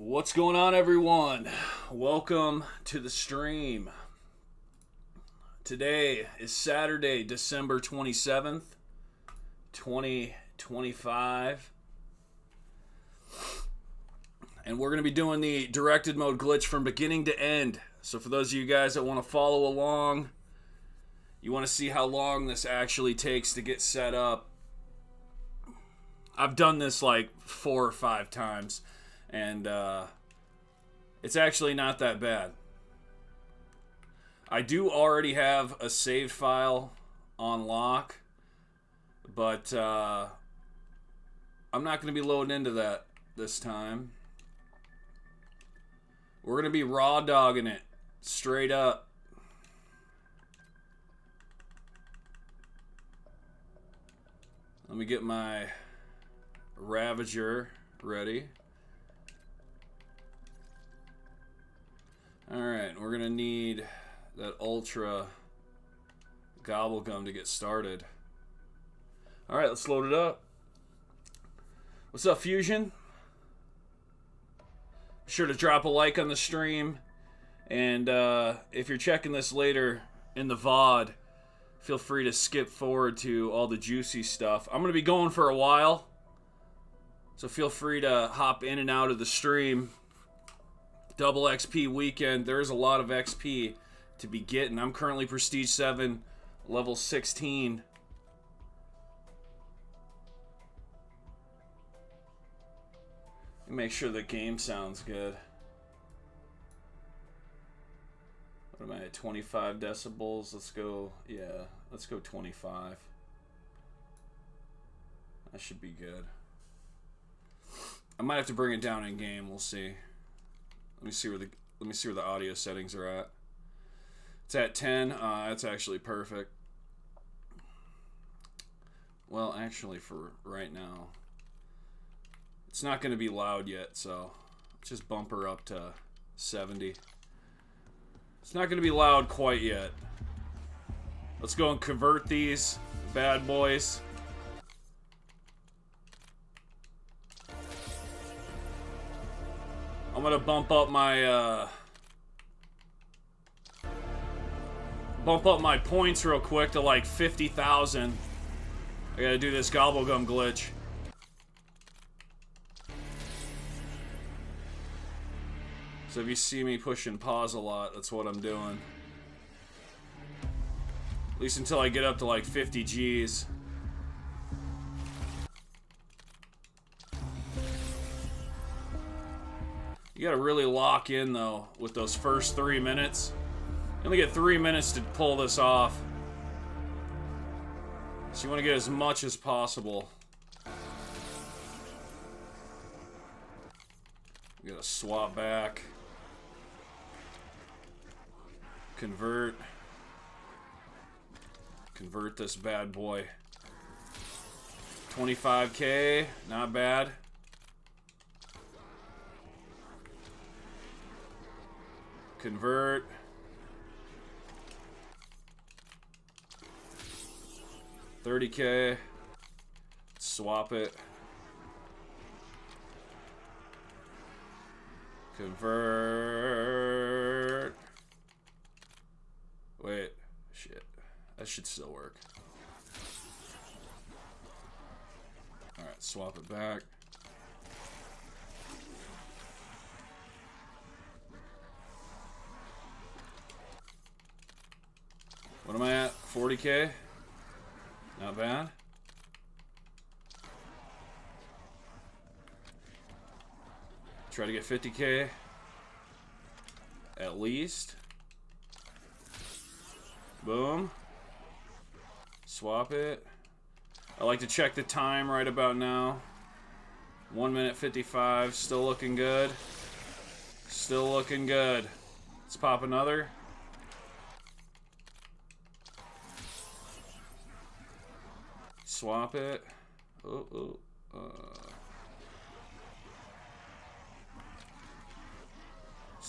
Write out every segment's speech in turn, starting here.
What's going on, everyone? Welcome to the stream. Today is Saturday, December 27th, 2025. And we're going to be doing the directed mode glitch from beginning to end. So for those of you guys that want to follow along, you want to see how long this actually takes to get set up. I've done this like 4 or 5 times. And it's actually not that bad. I do already have a saved file on lock, but I'm not going to be loading into that this time. We're going to be raw dogging it straight up. Let me get my Ravager ready. Alright, we're going to need that Ultra Gobblegum to get started. Alright, let's load it up. What's up, Fusion? Be sure to drop a like on the stream. And if you're checking this later in the VOD, feel free to skip forward to all the juicy stuff. I'm going to be going for a while, so feel free to hop in and out of the stream. Double XP weekend. There's a lot of XP to be getting. I'm currently Prestige 7, level 16. Let me make sure the game sounds good. What am I at? 25 decibels? Let's go, yeah, let's go 25. That should be good. I might have to bring it down in game, we'll see. Let me see where the audio settings are at. It's at 10. That's actually perfect. Well, actually, for right now, it's not going to be loud yet, so just bump her up to 70. It's not going to be loud quite yet. Let's go and convert these bad boys. I'm gonna bump up my points real quick to like 50,000. I gotta do this gobblegum glitch. So if you see me pushing pause a lot, that's what I'm doing. At least until I get up to like 50 Gs. You gotta really lock in though with those first 3 minutes. You only get 3 minutes to pull this off. So you want to get as much as possible. You gotta swap back. Convert. Convert this bad boy. 25K, not bad. Convert. $30K. Swap it. Convert. Wait. Shit. That should still work. Alright, swap it back. What am I at? 40K? Not bad. Try to get 50K. At least. Boom. Swap it. I like to check the time right about now. 1 minute 55. Still looking good. Still looking good. Let's pop another. Swap it. Let's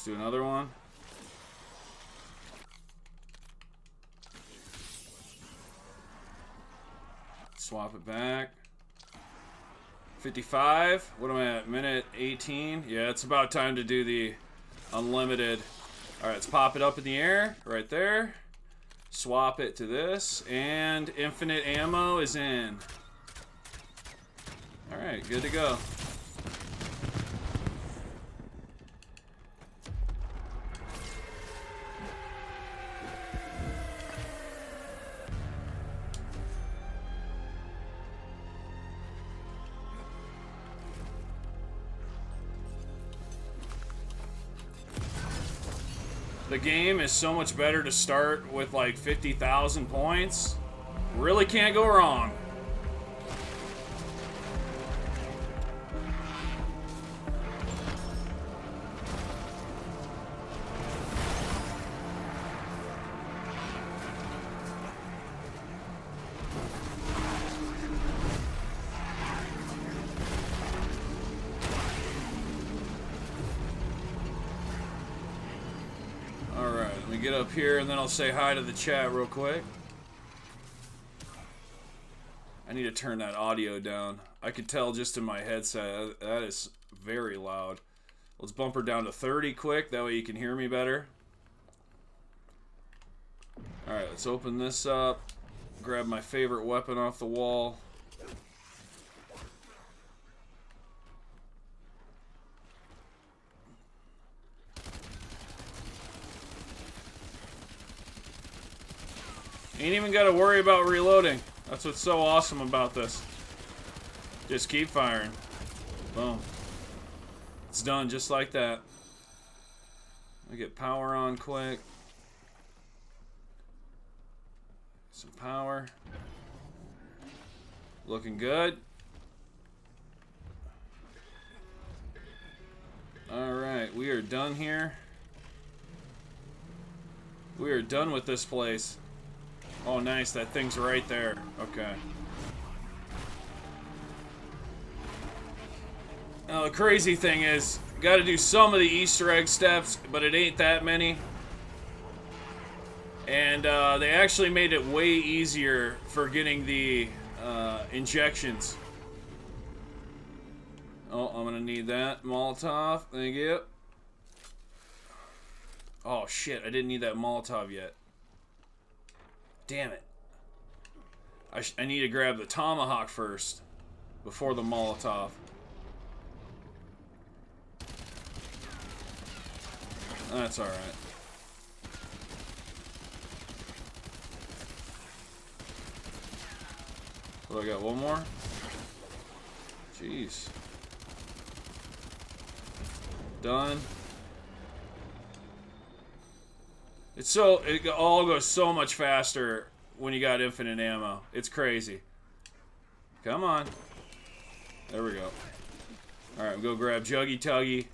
do another one. Swap it back. 55. What am I at? Minute 18. Yeah, it's about time to do the unlimited. All right, let's pop it up in the air right there. Swap it to this, and infinite ammo is in. All right, good to go. The game is so much better to start with like 50,000 points. Really can't go wrong. Get up here and then I'll say hi to the chat real quick. I need to turn that audio down. I could tell just in my headset that is very loud. Let's bump her down to 30 quick, that way you can hear me better. Alright, let's open this up. Grab my favorite weapon off the wall. Ain't even got to worry about reloading. That's what's so awesome about this. Just keep firing. Boom. It's done just like that. I get power on quick. Some power. Looking good. Alright, we are done here. We are done with this place. Oh, nice. That thing's right there. Okay. Now, the crazy thing is, got to do some of the Easter egg steps, but it ain't that many. And they actually made it way easier for getting the injections. Oh, I'm going to need that. Molotov. Thank you. Oh, shit. I didn't need that Molotov yet. Damn it. I need to grab the tomahawk first before the Molotov. That's alright. What, I got one more? Jeez. Done. It all goes so much faster when you got infinite ammo. It's crazy. Come on. There we go. Alright, we'll go grab Juggy Tuggy.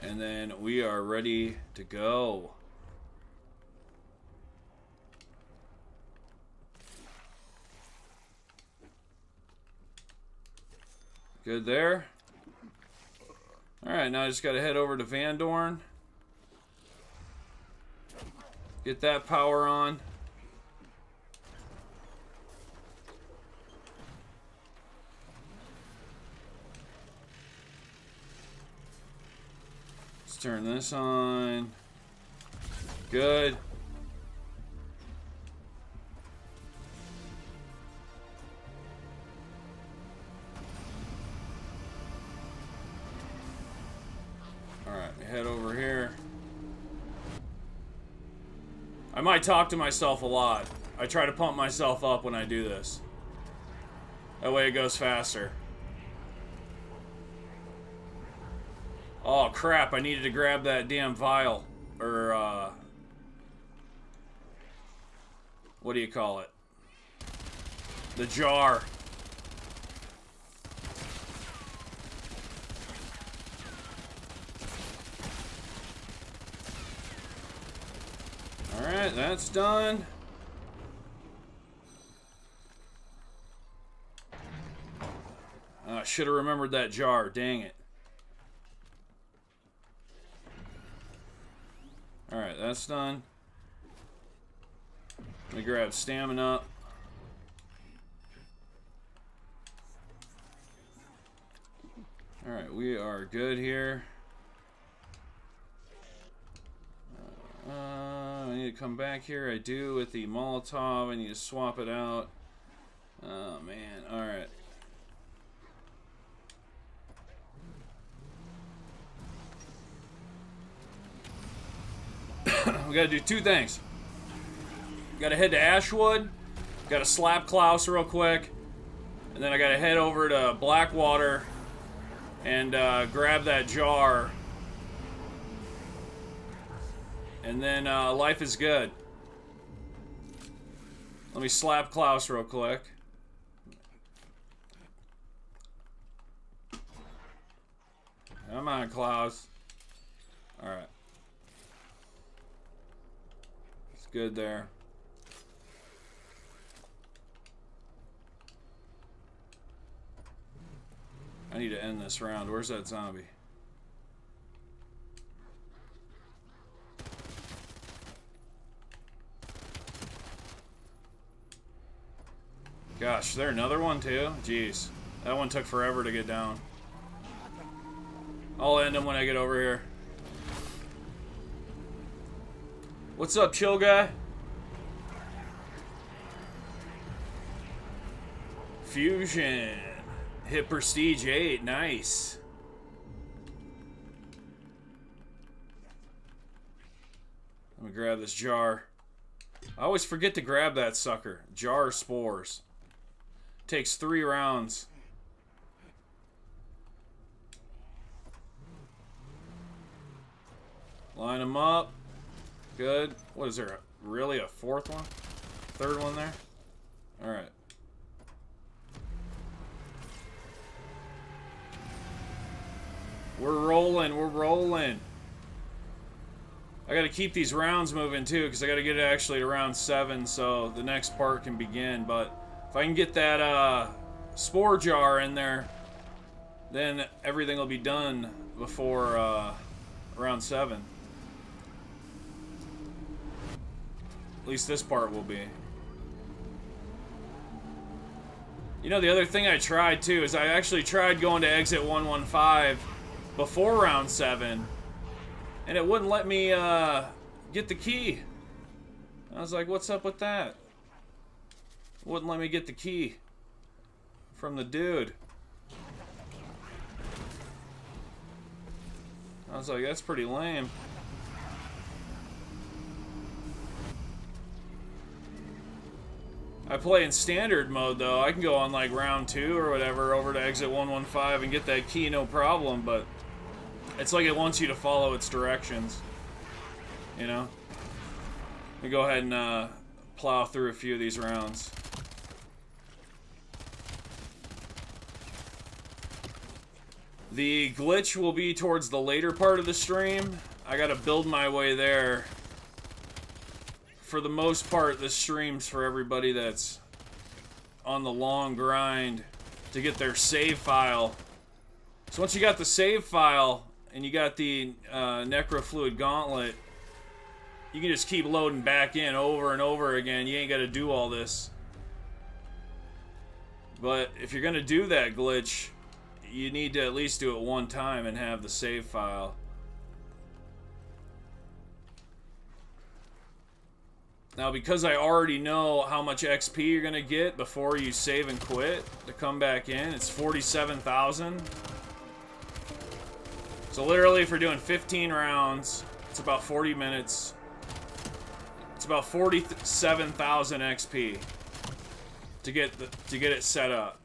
And then we are ready to go. Good there. Alright, now I just gotta head over to Van Dorn. Get that power on. Let's turn this on. Good. Alright, head over here. I might talk to myself a lot. I try to pump myself up when I do this. That way it goes faster. Oh crap, I needed to grab that damn vial. Or, what do you call it? The jar. Alright, that's done. I should have remembered that jar, dang it. Alright, that's done. Let me grab stamina. Alright, we are good here. I need to come back here. I do with the Molotov. I need to swap it out. Oh, man. Alright. We gotta do two things. Gotta head to Ashwood. Gotta slap Klaus real quick. And then I gotta head over to Blackwater and grab that jar. And then life is good. Let me slap Klaus real quick. Come on, Klaus. Alright. It's good there. I need to end this round. Where's that zombie? Gosh, is there another one too? Jeez. That one took forever to get down. I'll end him when I get over here. What's up, chill guy? Fusion. Hit Prestige 8. Nice. Let me grab this jar. I always forget to grab that sucker. Jar of spores. Takes 3 rounds. Line them up. Good. What is there? Really a fourth one? Third one there? Alright. We're rolling. We're rolling. I gotta keep these rounds moving too, because I gotta get it actually to round 7 so the next part can begin. But if I can get that spore jar in there, then everything will be done before round 7. At least this part will be. You know, the other thing I tried too is I actually tried going to exit 115 before round 7, and it wouldn't let me get the key. I was like, what's up with that? Wouldn't let me get the key from the dude. I was like, that's pretty lame. I play in standard mode though. I can go on like round 2 or whatever over to exit 115 and get that key no problem, but it's like it wants you to follow its directions. You know? Let me go ahead and plow through a few of these rounds. The glitch will be towards the later part of the stream. I gotta build my way there. For the most part, this stream's for everybody that's on the long grind to get their save file. So once you got the save file and you got the necrofluid gauntlet, you can just keep loading back in over and over again. You ain't got to do all this. But if you're going to do that glitch, you need to at least do it one time and have the save file. Now, because I already know how much XP you're going to get before you save and quit to come back in, it's 47,000. So literally, if we're doing 15 rounds, it's about 40 minutes. It's about 47,000 XP to get it set up.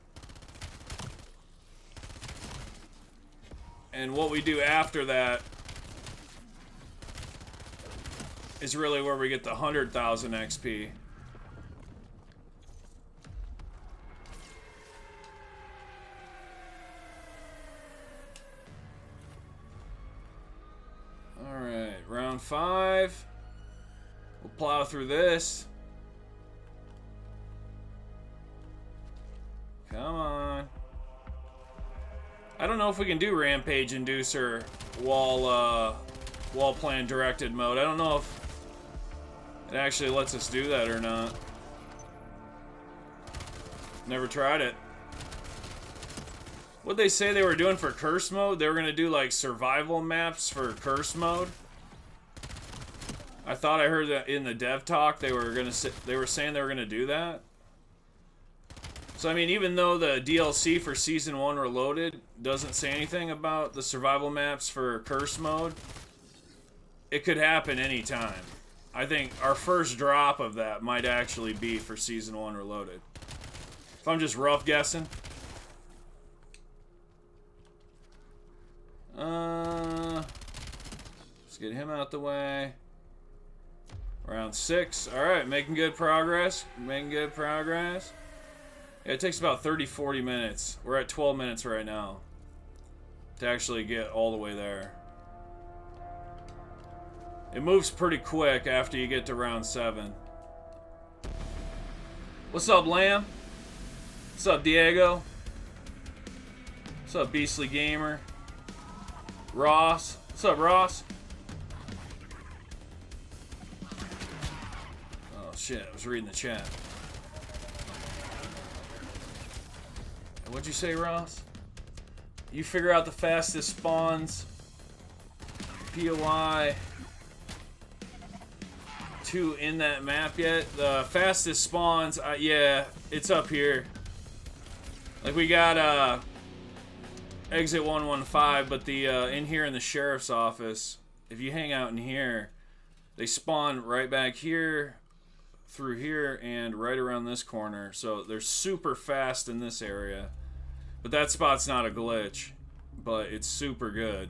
And what we do after that is really where we get the 100,000 XP. Alright, round 5. We'll plow through this. Come on. I don't know if we can do Rampage Inducer while playing directed mode. I don't know it actually lets us do that or not. Never tried it. What'd they say they were doing for curse mode? They were gonna do like survival maps for curse mode. I thought I heard that in the dev talk they were saying they were gonna do that. So I mean, even though the DLC for Season 1 Reloaded doesn't say anything about the survival maps for curse mode, it could happen anytime. I think our first drop of that might actually be for Season 1 Reloaded. If I'm just rough guessing. Let's get him out the way. Round 6. Alright, making good progress. Making good progress. Yeah, it takes about 30-40 minutes. We're at 12 minutes right now to actually get all the way there. It moves pretty quick after you get to round 7. What's up, Lamb? What's up, Diego? What's up, Beastly Gamer? Ross? What's up, Ross? Oh, shit. I was reading the chat. What'd you say, Ross? You figure out the fastest spawns. POI 2 in that map yet? The fastest spawns, yeah, it's up here. Like we got exit 115, but the in here in the sheriff's office, if you hang out in here, they spawn right back here, through here, and right around this corner. So they're super fast in this area. But that spot's not a glitch, but it's super good.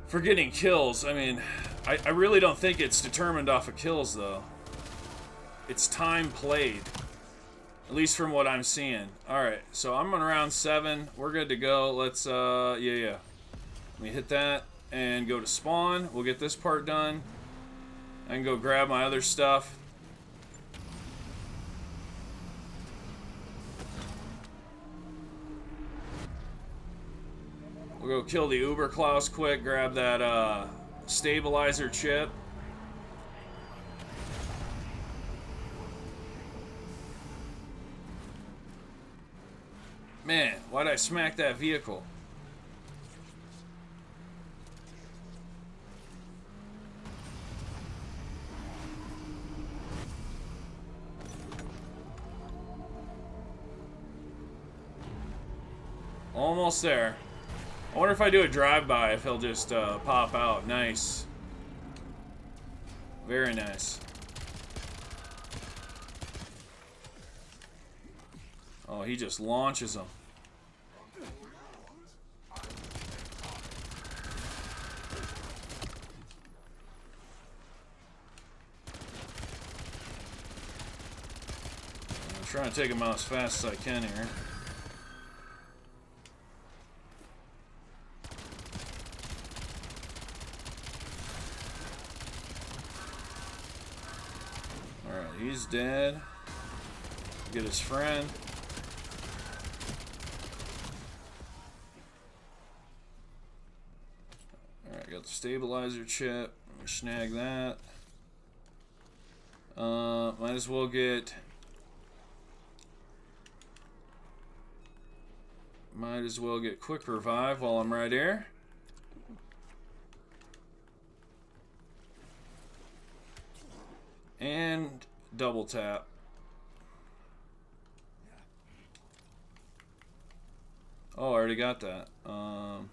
For getting kills, I mean, I really don't think it's determined off of kills, though. It's time played. At least from what I'm seeing. Alright, so I'm on round 7. We're good to go. Let's, yeah. Let me hit that and go to spawn. We'll get this part done. I can go grab my other stuff. We'll go kill the Uber Klaus quick, grab that stabilizer chip. Man, why'd I smack that vehicle? Almost there. I wonder if I do a drive-by, if he'll just pop out. Nice. Very nice. Oh, he just launches them. I'm trying to take him out as fast as I can here. He's dead. Get his friend. Alright, got the stabilizer chip. Snag that. Might as well get quick revive while I'm right here. And double tap. Oh, I already got that. Alright.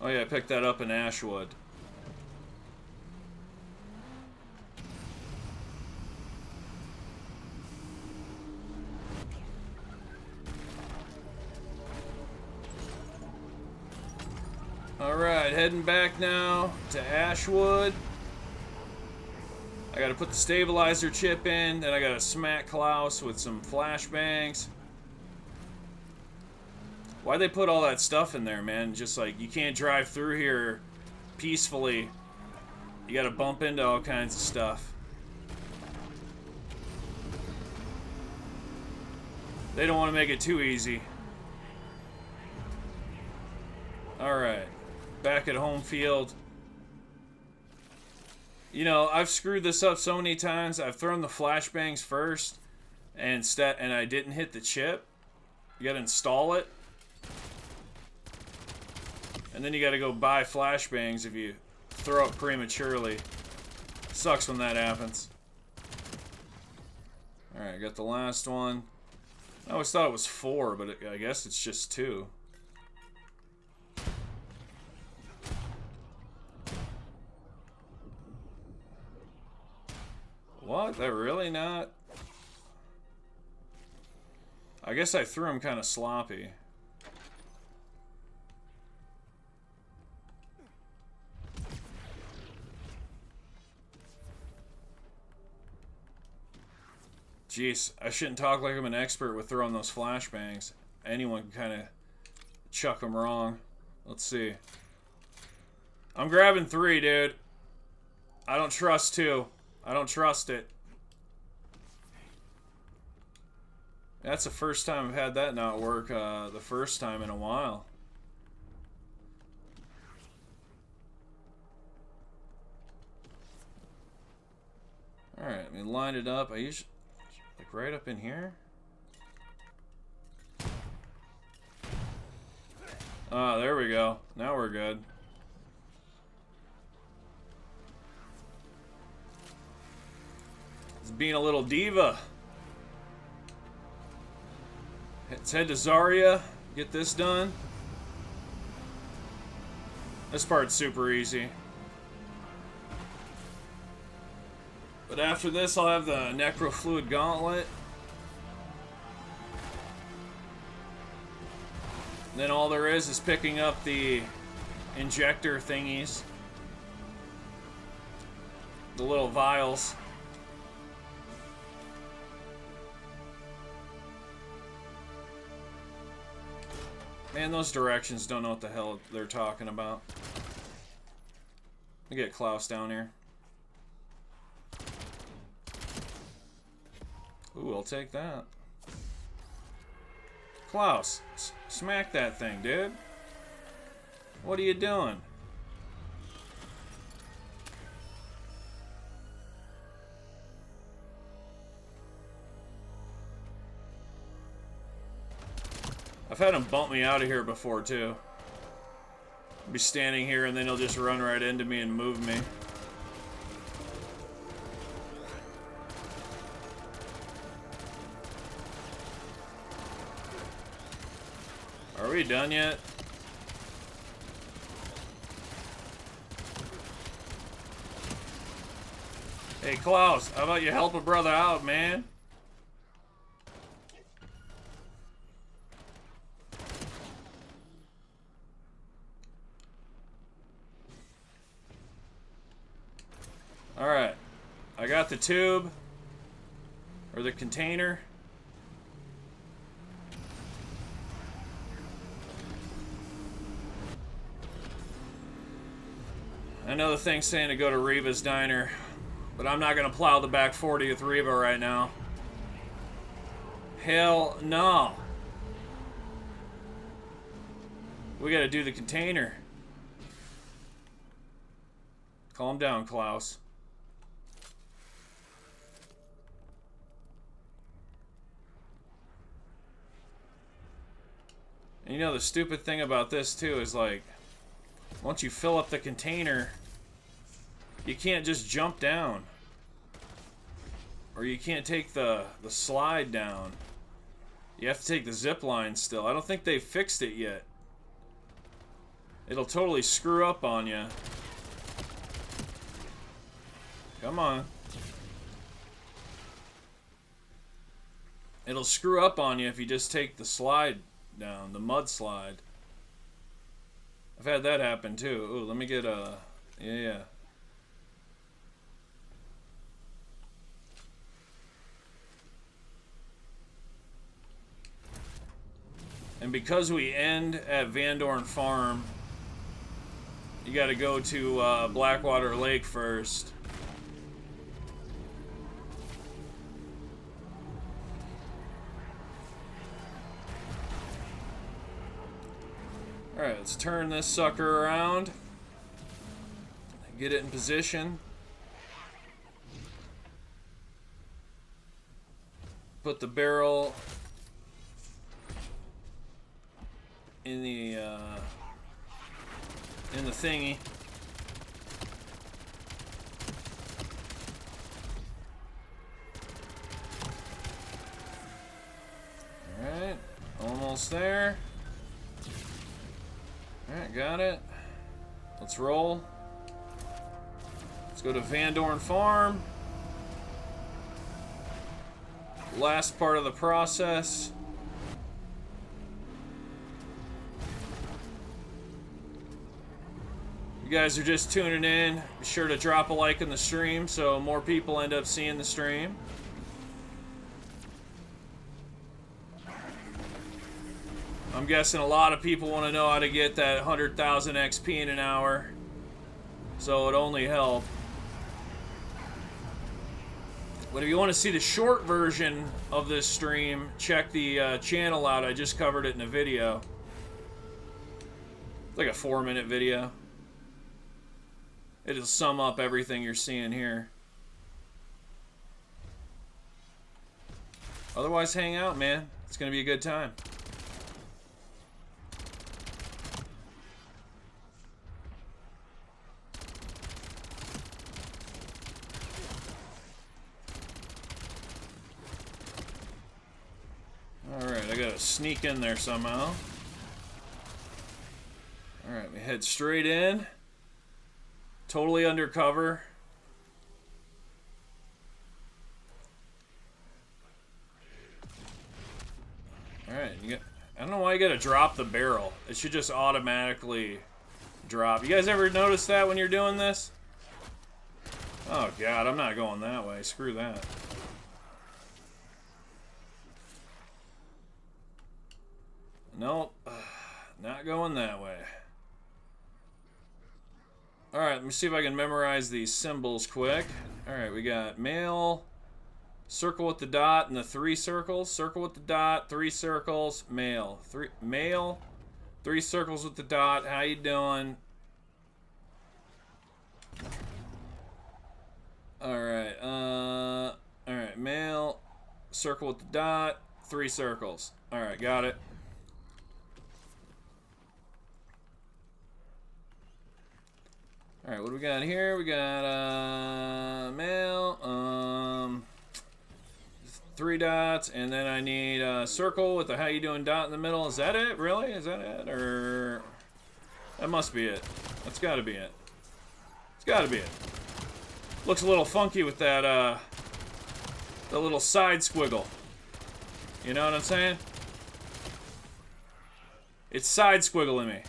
Oh yeah, I picked that up in Ashwood. Alright, heading back now to Ashwood. I gotta put the stabilizer chip in, then I gotta smack Klaus with some flashbangs. Why'd they put all that stuff in there, man? Just like, you can't drive through here peacefully. You gotta bump into all kinds of stuff. They don't want to make it too easy. Alright. Back at home field. You know, I've screwed this up so many times. I've thrown the flashbangs first, and I didn't hit the chip. You gotta install it. And then you gotta go buy flashbangs if you throw it prematurely. Sucks when that happens. Alright, I got the last one. I always thought it was 4, but I guess it's just 2. What? They're really not? I guess I threw them kind of sloppy. Jeez, I shouldn't talk like I'm an expert with throwing those flashbangs. Anyone can kind of chuck them wrong. Let's see. I'm grabbing 3, dude. I don't trust 2. I don't trust it. That's the first time I've had that not work, the first time in a while. Alright, let me line it up. I usually, like, right up in here. Oh, there we go. Now we're good. It's being a little diva. Let's head to Zarya. Get this done. This part's super easy. But after this, I'll have the Necrofluid Gauntlet. Then all there is picking up the injector thingies. The little vials. Man, those directions don't know what the hell they're talking about. Let me get Klaus down here. Ooh, I'll take that. Klaus, smack that thing, dude. What are you doing? I've had him bump me out of here before, too. I'll be standing here and then he'll just run right into me and move me. Are we done yet? Hey, Klaus, how about you help a brother out, man? Alright. I got the tube. Or the container. I know the thing's saying to go to Reva's diner, but I'm not going to plow the back 40 with Reva right now. Hell no. We got to do the container. Calm down, Klaus. And you know, the stupid thing about this, too, is like, once you fill up the container, you can't just jump down. Or you can't take the slide down. You have to take the zip line still. I don't think they've fixed it yet. It'll totally screw up on you. Come on. It'll screw up on you if you just take the slide down, the mud slide. I've had that happen too. Ooh, let me get a... Yeah. And because we end at Van Dorn Farm, you gotta go to Blackwater Lake first. Alright, let's turn this sucker around. Get it in position. Put the barrel in the thingy. Alright, almost there. Alright, got it. Let's roll. Let's go to Van Dorn Farm. Last part of the process. You guys are just tuning in. Be sure to drop a like in the stream so more people end up seeing the stream. I'm guessing a lot of people want to know how to get that 100,000 XP in an hour. So it only help. But if you want to see the short version of this stream, check the channel out. I just covered it in a video. It's like a 4-minute video. It'll sum up everything you're seeing here. Otherwise, hang out, man. It's going to be a good time. Alright, I gotta sneak in there somehow. Alright, we head straight in. Totally undercover. Alright, I don't know why you gotta drop the barrel. It should just automatically drop. You guys ever notice that when you're doing this? Oh god, I'm not going that way. Screw that. Nope, not going that way. Alright, let me see if I can memorize these symbols quick. Alright, we got male, circle with the dot, and the 3 circles. Circle with the dot, 3 circles, male. Male, 3 circles with the dot. How you doing? Alright, alright, male, circle with the dot, 3 circles. Alright, got it. Alright, what do we got here? We got male, 3 dots, and then I need a circle with a how you doing dot in the middle. Is that it? Really? Is that it? Or that must be it. That's gotta be it. It's gotta be it. Looks a little funky with that the little side squiggle. You know what I'm saying? It's side squiggling me.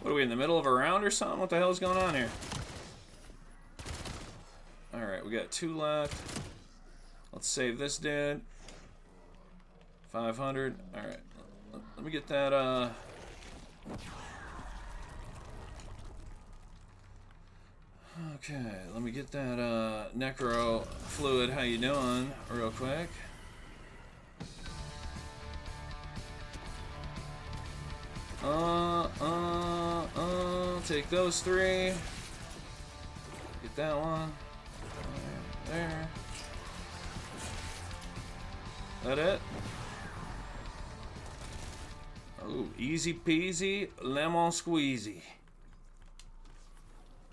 What are we in the middle of a round or something? What the hell is going on here? Alright, we got 2 left. Let's save this dude. 500. Alright. Let me get that, okay, let me get that, necro fluid, how you doing, real quick. Take those 3. Get that one. There. That it? Oh, easy peasy, lemon squeezy.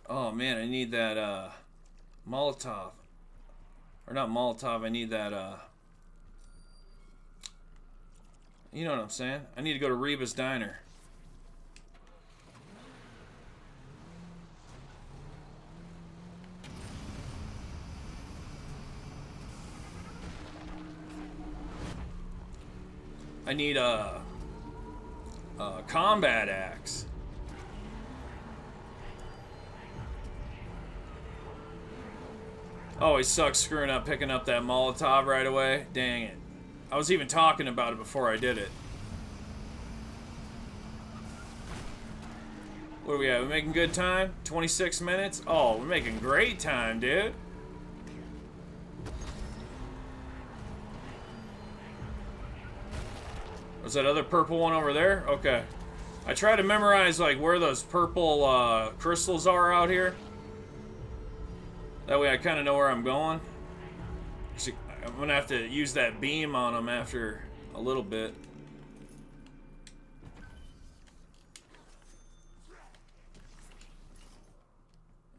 Oh man, I need that Molotov. Or not Molotov, I need that you know what I'm saying? I need to go to Reba's Diner. I need a combat axe. Always sucks screwing up picking up that Molotov right away. Dang it. I was even talking about it before I did it. What are we at? We making good time? 26 minutes? Oh, we're making great time, dude. Was that other purple one over there? Okay. I try to memorize like where those purple crystals are out here. That way I kind of know where I'm going. See, I'm gonna have to use that beam on them after a little bit.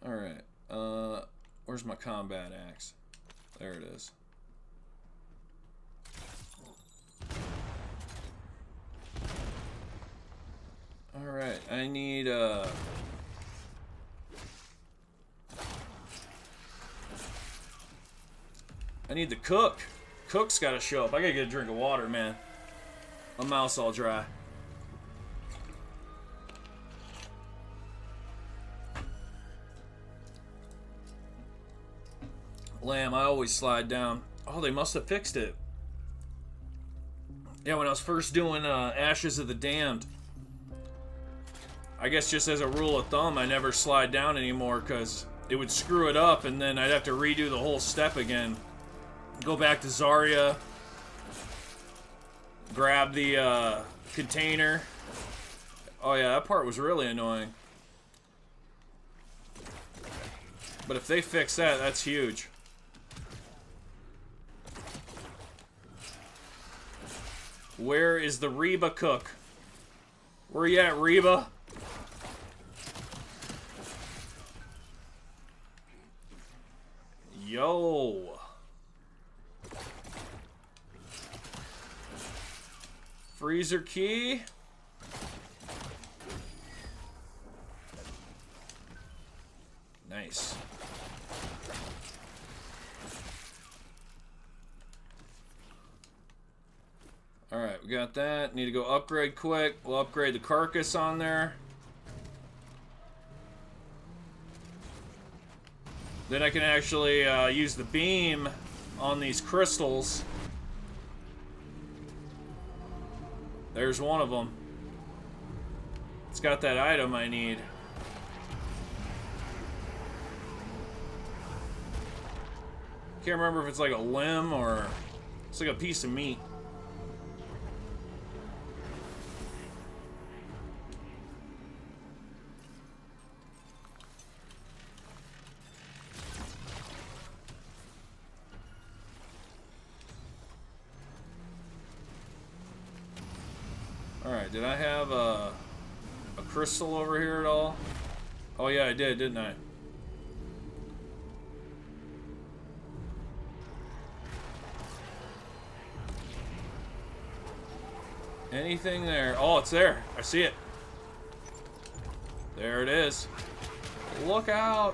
Alright. Where's my combat axe? There it is. Alright, I need I need the cook. Cook's gotta show up. I gotta get a drink of water, man. My mouth's all dry. Lamb, I always slide down. Oh, they must have fixed it. Yeah, when I was first doing Ashes of the Damned, I guess just as a rule of thumb, I never slide down anymore because it would screw it up and then I'd have to redo the whole step again. Go back to Zarya, grab the container. Oh yeah, that part was really annoying. But if they fix that, that's huge. Where is the Reba cook? Where you at, Reba? Yo. Freezer key. Nice. Alright, we got that. Need to go upgrade quick. We'll upgrade the carcass on there. Then I can actually use the beam on these crystals. There's one of them. It's got that item I need. Can't remember if it's like a limb or it's like a piece of meat. Alright, did I have a crystal over here at all? Oh yeah, I did, didn't I? Anything there? Oh, it's there. I see it. There it is. Look out!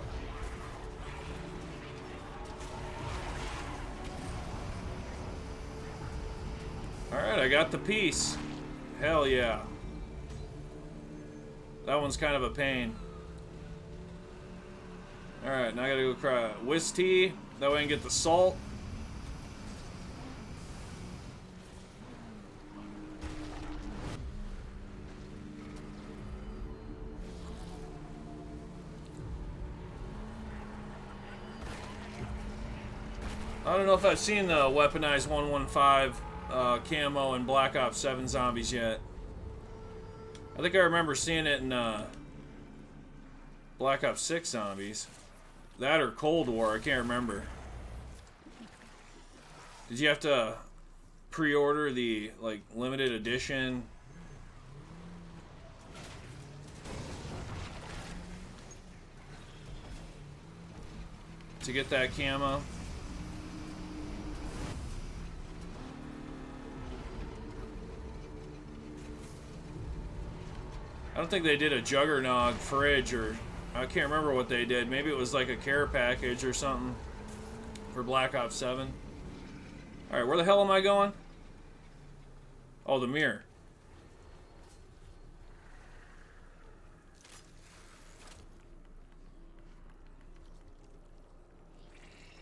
Alright, I got the piece. Hell yeah. That one's kind of a pain. Alright, now I gotta go cry whiz tea. That way I can get the salt. I don't know if I've seen the weaponized 115 camo in Black Ops 7 Zombies yet. I think I remember seeing it in Black Ops 6 Zombies. That or Cold War, I can't remember. Did you have to pre-order the like limited edition? To get that camo? I don't think they did a Juggernog fridge, or I can't remember what they did. Maybe it was like a care package or something for Black Ops 7. Alright, where the hell am I going? Oh, the mirror.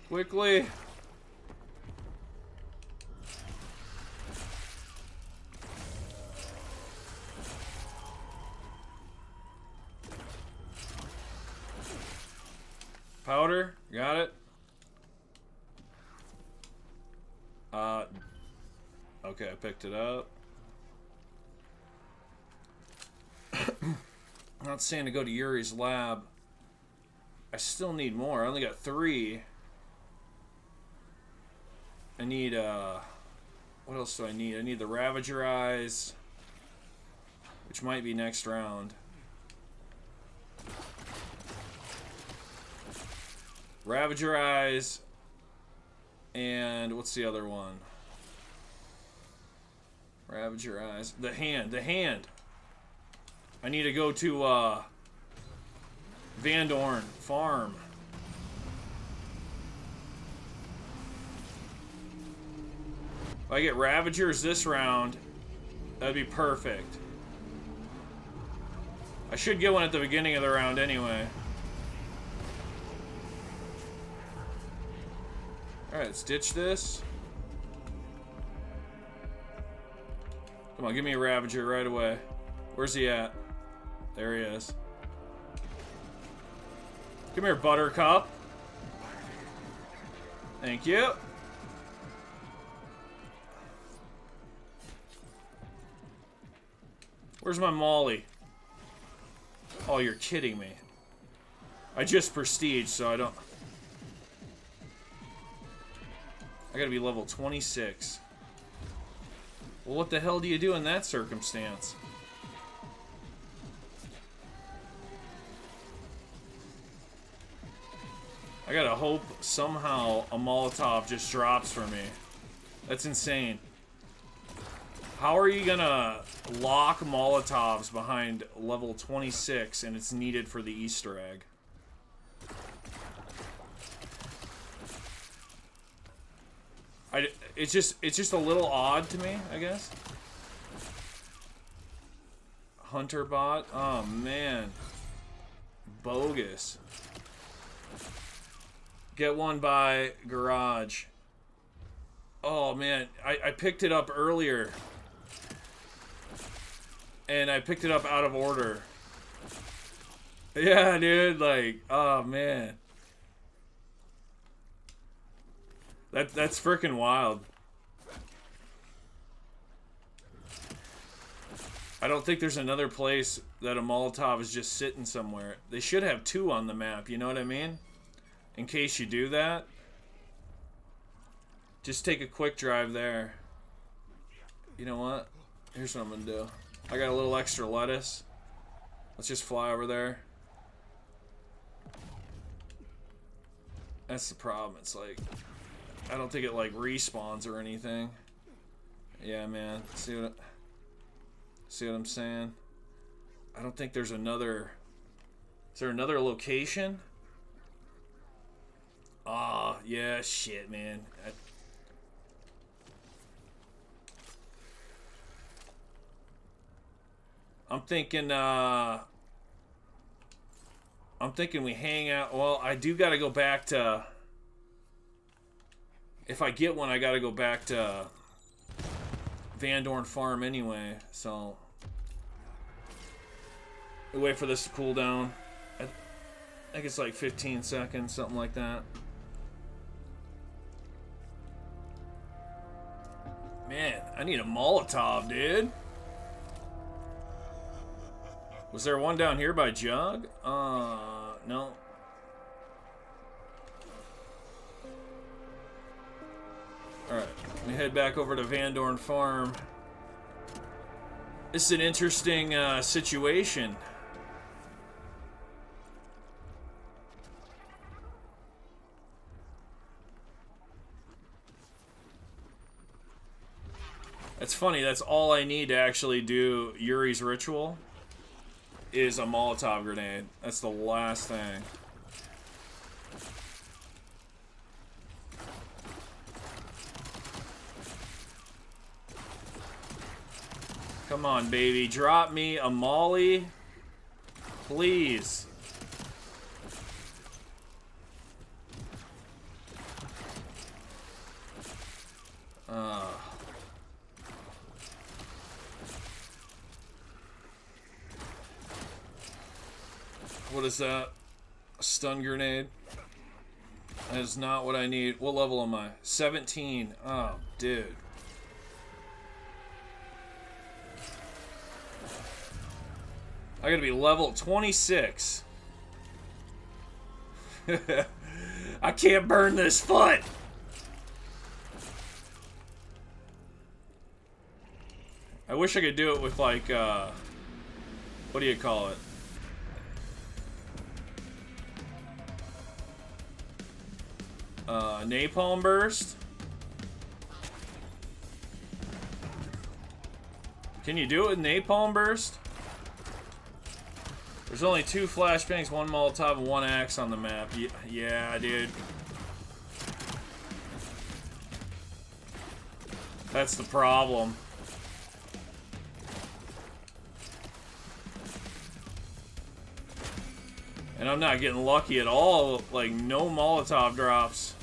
Quickly. Powder, got it. Okay, I picked it up. I'm not saying to go to Yuri's lab. I still need more. I only got 3. I need, what else do I need? I need the Ravager Eyes, which might be next round. Ravager Eyes, and what's the other one? Ravager Eyes. The hand. I need to go to, Van Dorn Farm. If I get Ravagers this round, that'd be perfect. I should get one at the beginning of the round anyway. Alright, let's ditch this. Come on, give me a Ravager right away. Where's he at? There he is. Come here, Buttercup. Thank you. Where's my Molly? Oh, you're kidding me. I just prestige, so I don't... I gotta be level 26. Well, what the hell do you do in that circumstance? I gotta hope somehow a Molotov just drops for me. That's insane. How are you gonna lock Molotovs behind level 26 and it's needed for the Easter egg? It's just a little odd to me, I guess. Hunter bot? Oh man. Bogus. Get one by garage. Oh man, I picked it up earlier. And I picked it up out of order. Yeah, dude, like, oh man. That's freaking wild. I don't think there's another place that a Molotov is just sitting somewhere. They should have 2 on the map, you know what I mean? In case you do that. Just take a quick drive there. You know what? Here's what I'm gonna do. I got a little extra lettuce. Let's just fly over there. That's the problem. It's like, I don't think it like respawns or anything. Yeah, man. See what I'm saying? I don't think there's another. Is there another location? Ah, yeah, shit, man. I'm thinking we hang out. Well, I do got to go back to... If I get one, I got to go back to Van Dorn Farm anyway, so... We wait for this to cool down. I think it's like 15 seconds, something like that. Man, I need a Molotov, dude. Was there one down here by Jug? No. Alright, let me head back over to Van Dorn Farm. This is an interesting situation. That's funny, that's all I need to actually do Yuri's ritual. Is a Molotov grenade. That's the last thing. Come on, baby. Drop me a molly. Please. What is that? A stun grenade? That is not what I need. What level am I? 17. Oh, dude. I gotta be level 26. I can't burn this foot. I wish I could do it with like, what do you call it? Napalm burst. Can you do it with napalm burst? There's only 2 flashbangs, 1 Molotov, and 1 axe on the map. Yeah, dude. That's the problem. And I'm not getting lucky at all. Like, no Molotov drops.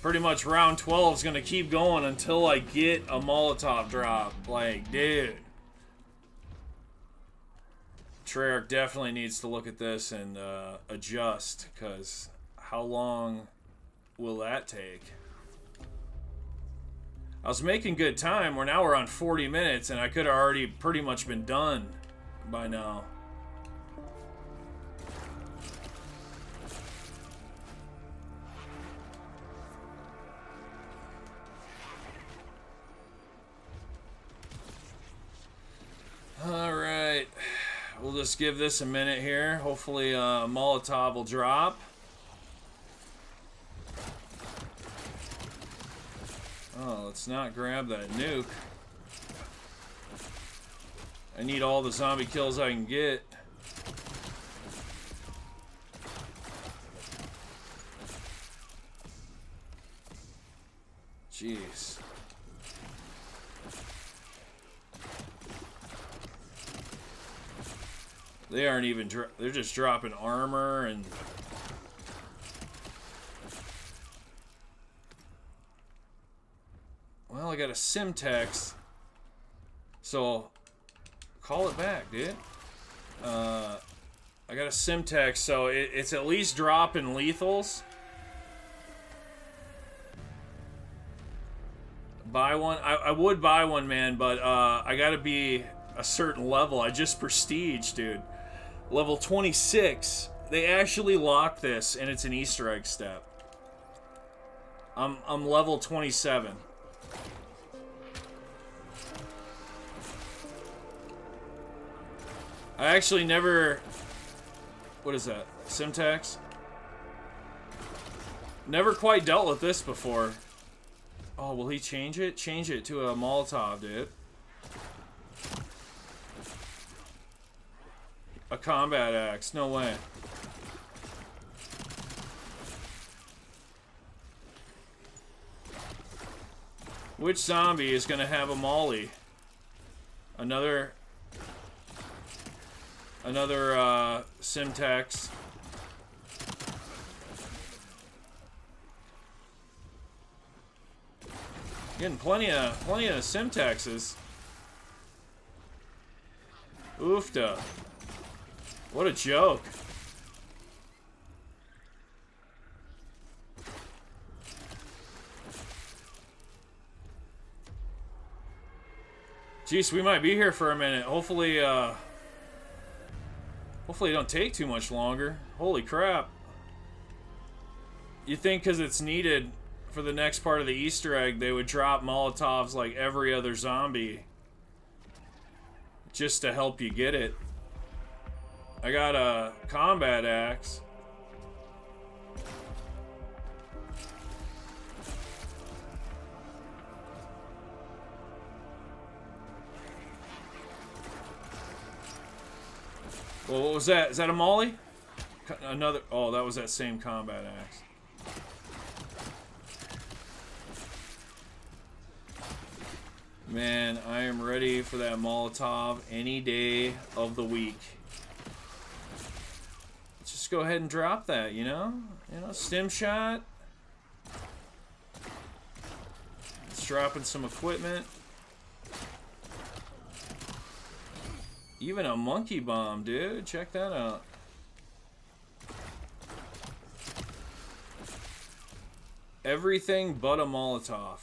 Pretty much round 12 is going to keep going until I get a Molotov drop. Like, dude. Treyarch definitely needs to look at this and adjust, because how long will that take? I was making good time. Now we're on 40 minutes, and I could have already pretty much been done by now. Alright, we'll just give this a minute here. Hopefully Molotov will drop. Oh, let's not grab that nuke. I need all the zombie kills I can get. Jeez. They aren't even, they're just dropping armor and... Well, I got a Simtex. So, call it back, dude. I got a Simtex, so it's at least dropping lethals. Buy one. I would buy one, man, but I gotta be a certain level. I just prestige, dude. Level 26. They actually locked this, and it's an Easter egg step. I'm level 27. I actually never... What is that? Simtex? Never quite dealt with this before. Oh, will he change it? Change it to a Molotov, dude. A combat axe. No way. Which zombie is going to have a molly? Another Simtex. Getting plenty of Simtexes. Oofta. What a joke. Jeez, we might be here for a minute. Hopefully, hopefully it don't take too much longer. Holy crap. You think because it's needed for the next part of the Easter egg, they would drop Molotovs like every other zombie. Just to help you get it. I got a combat axe. Well, what was that? Is that a molly? Another. Oh, that was that same combat axe. Man, I am ready for that Molotov any day of the week. Let's just go ahead and drop that, you know? You know, stim shot. Let's drop in some equipment. Even a monkey bomb, dude. Check that out. Everything but a Molotov.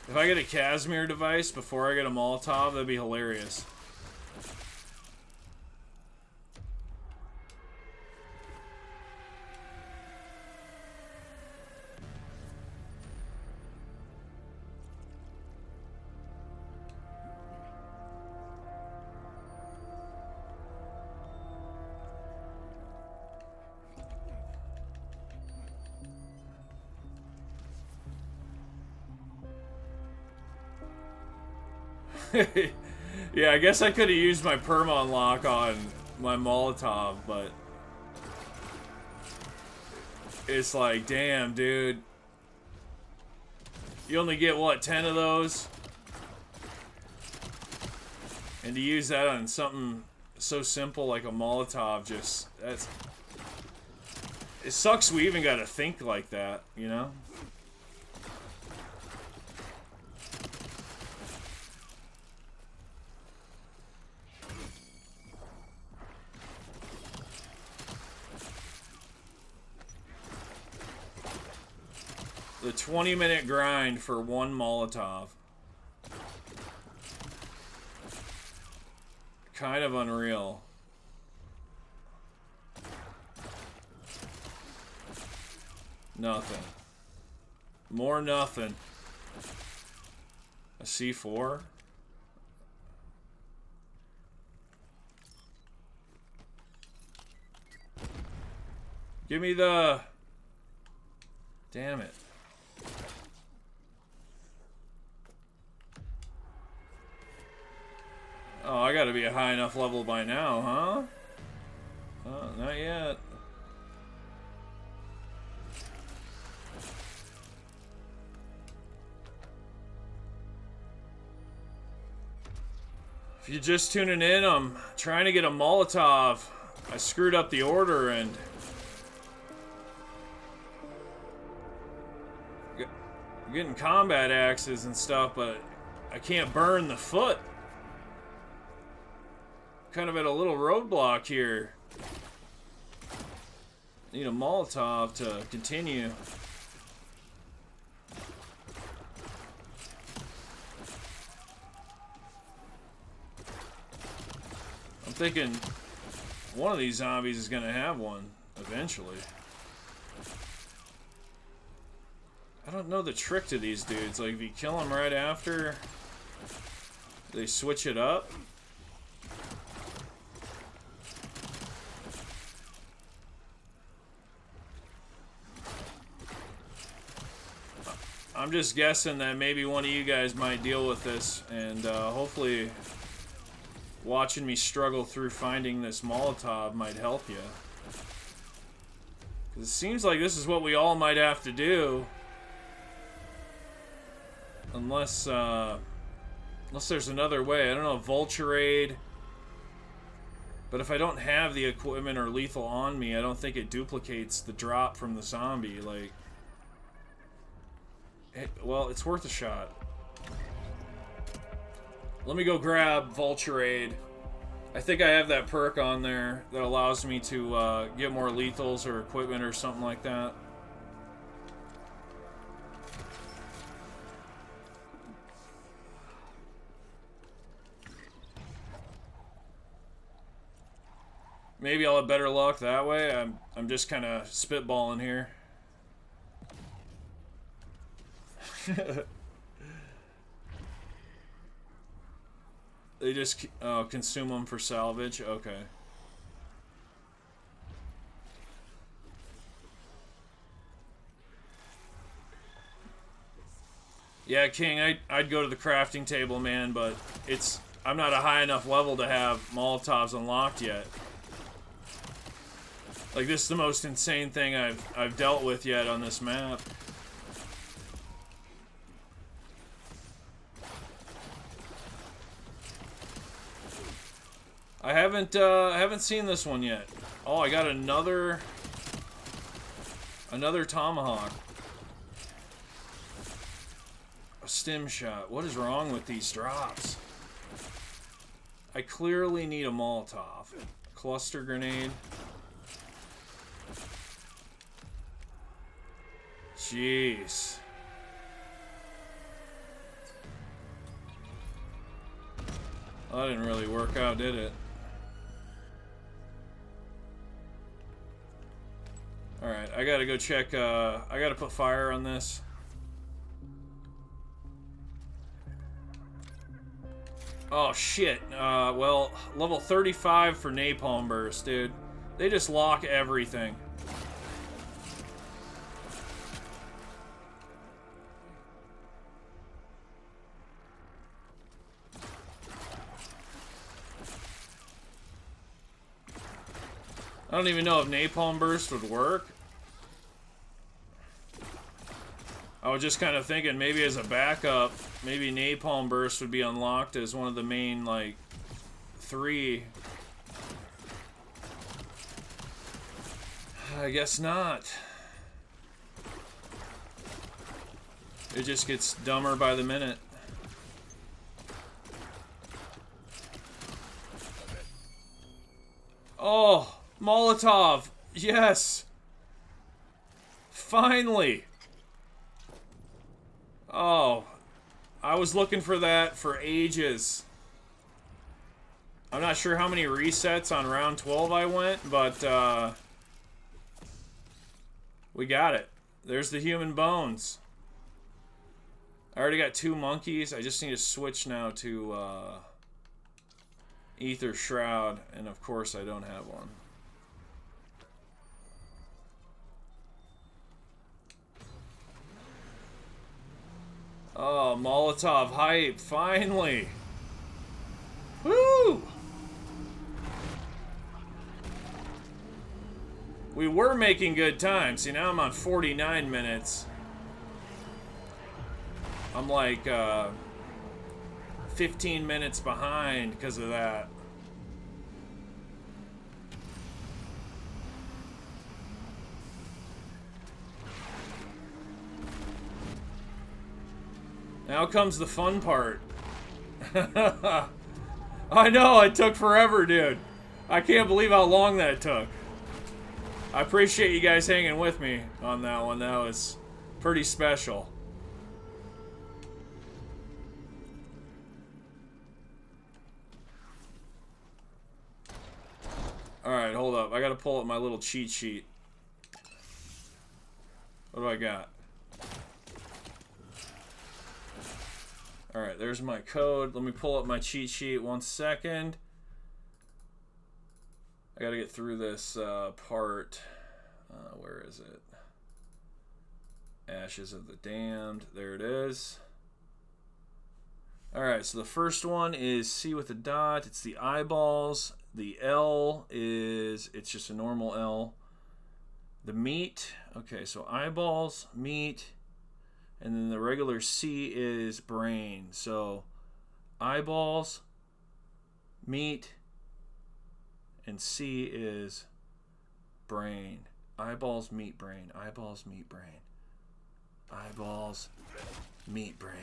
If I get a Casimir device before I get a Molotov, that'd be hilarious. Yeah, I guess I could have used my perma unlock on my Molotov, but it's like, damn, dude. You only get, what, 10 of those? And to use that on something so simple like a Molotov, just, that's... It sucks we even gotta think like that, you know? The 20-minute grind for one Molotov. Kind of unreal. Nothing. More nothing. A C4? Give me the... Damn it. Oh, I gotta be a high enough level by now, huh? Oh, not yet. If you're just tuning in, I'm trying to get a Molotov. I screwed up the order and... I'm getting combat axes and stuff, but I can't burn the foot. Kind of at a little roadblock here. Need a Molotov to continue. I'm thinking one of these zombies is gonna have one eventually. I don't know the trick to these dudes. Like, if you kill them right after, they switch it up. I'm just guessing that maybe one of you guys might deal with this, and hopefully watching me struggle through finding this Molotov might help you. 'Cause it seems like this is what we all might have to do. Unless there's another way. I don't know, Vulture Aid. But if I don't have the equipment or lethal on me, I don't think it duplicates the drop from the zombie. Like... Well, it's worth a shot. Let me go grab Vulture Aid. I think I have that perk on there that allows me to get more lethals or equipment or something like that. Maybe I'll have better luck that way. I'm just kind of spitballing here. They just consume them for salvage. Okay. Yeah, King, I'd go to the crafting table, man, but I'm not a high enough level to have Molotovs unlocked yet. Like, this is the most insane thing I've dealt with yet on this map. I haven't seen this one yet. Oh, I got another tomahawk. A stim shot. What is wrong with these drops? I clearly need a Molotov. Cluster grenade. Jeez. Well, that didn't really work out, did it? Alright, I gotta go check, I gotta put fire on this. Oh, shit. Well, level 35 for Napalm Burst, dude. They just lock everything. I don't even know if Napalm Burst would work. I was just kind of thinking maybe as a backup, maybe Napalm Burst would be unlocked as one of the main, like, 3. I guess not. It just gets dumber by the minute. Oh, Molotov! Yes! Finally! Oh, I was looking for that for ages. I'm not sure how many resets on round 12 I went, but we got it. There's the human bones. I already got 2 monkeys. I just need to switch now to Aether Shroud, and of course I don't have one. Oh, Molotov hype, finally! Woo! We were making good time. See, now I'm on 49 minutes. I'm like 15 minutes behind because of that. Now comes the fun part. I know, it took forever, dude. I can't believe how long that took. I appreciate you guys hanging with me on that one. That was pretty special. Alright, hold up. I gotta pull up my little cheat sheet. What do I got? Alright, there's my code. Let me pull up my cheat sheet 1 second. I gotta get through this part. Where is it? Ashes of the Damned. There it is. Alright, so the first one is C with a dot. It's the eyeballs. The L is, it's just a normal L. The meat. Okay, so eyeballs, meat. And then the regular C is brain. So eyeballs, meat, and C is brain. Eyeballs, meat, brain. Eyeballs, meat, brain. Eyeballs, meat, brain.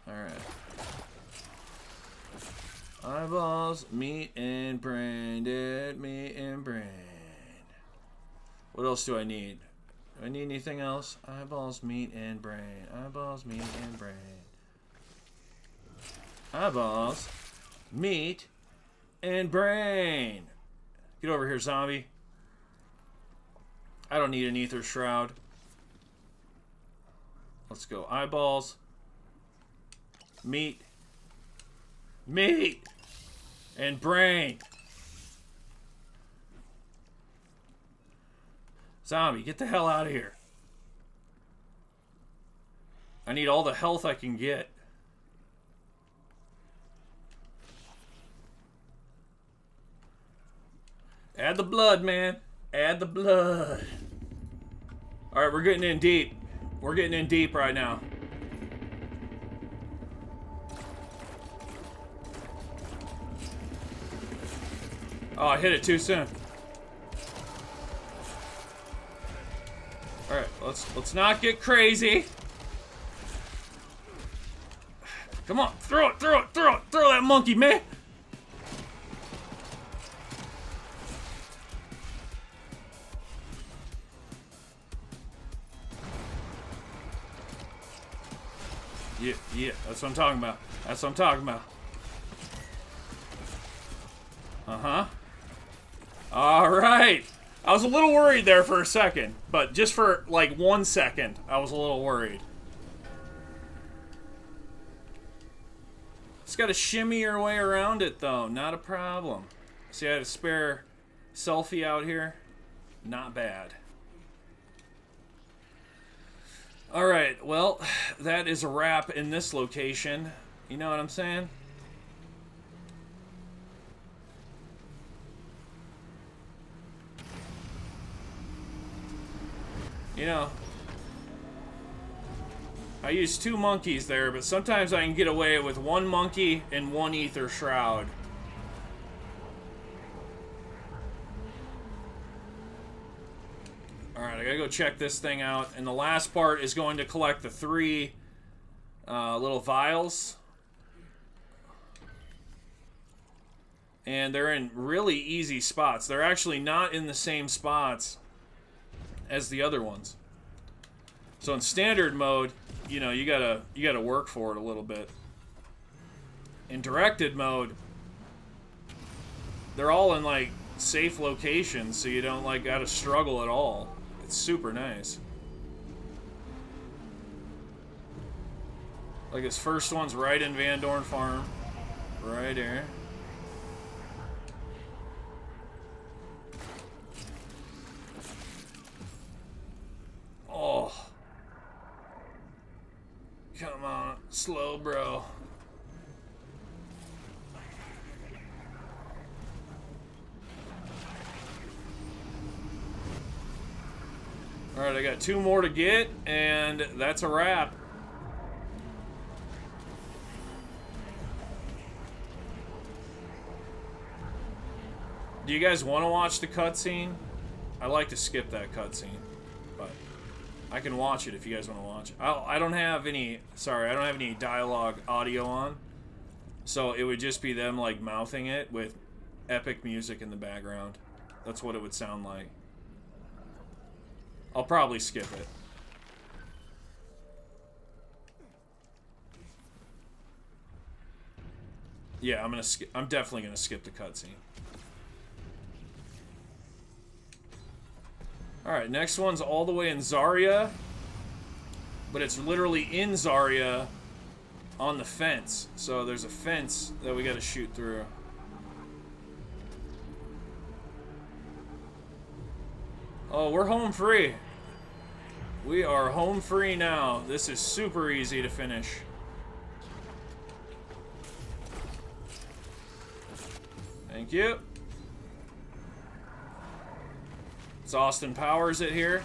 Alright. Eyeballs, meat, and brain. Dead meat and brain. What else do I need? Do I need anything else? Eyeballs, meat, and brain. Eyeballs, meat, and brain. Eyeballs, meat, and brain. Get over here, zombie. I don't need an Aether Shroud. Let's go. Eyeballs, meat, and brain. Zombie, get the hell out of here. I need all the health I can get. Add the blood, man. Add the blood. Alright, we're getting in deep. We're getting in deep right now. Oh, I hit it too soon. Alright, let's not get crazy. Come on, throw it, throw that monkey, man. Yeah, yeah, that's what I'm talking about. That's what I'm talking about. Uh-huh. Alright. I was a little worried there for a second, but just for like 1 second, I was a little worried. Just gotta shimmy your way around it though, not a problem. See, I had a spare selfie out here. Not bad. Alright, well, that is a wrap in this location. You know what I'm saying? You know, I use 2 monkeys there, but sometimes I can get away with 1 monkey and 1 Aether shroud. Alright, I gotta go check this thing out. And the last part is going to collect the 3 little vials. And they're in really easy spots. They're actually not in the same spots as the other ones. So in standard mode, you know, you gotta work for it a little bit. In directed mode, they're all in like safe locations, so you don't like gotta struggle at all. It's super nice. Like this first one's right in Van Dorn Farm. Right here. Oh. Come on. Slow, bro. Alright, I got 2 more to get, and that's a wrap. Do you guys want to watch the cutscene? I like to skip that cutscene, but I can watch it if you guys want to watch it. I don't have any, sorry, I don't have any dialogue audio on, so it would just be them like mouthing it with epic music in the background. That's what it would sound like. I'll probably skip it. Yeah, I'm definitely gonna skip the cutscene. Alright, next one's all the way in Zarya. But it's literally in Zarya on the fence. So there's a fence that we gotta shoot through. Oh, we're home free. We are home free now. This is super easy to finish. Thank you. It's Austin Powers it here.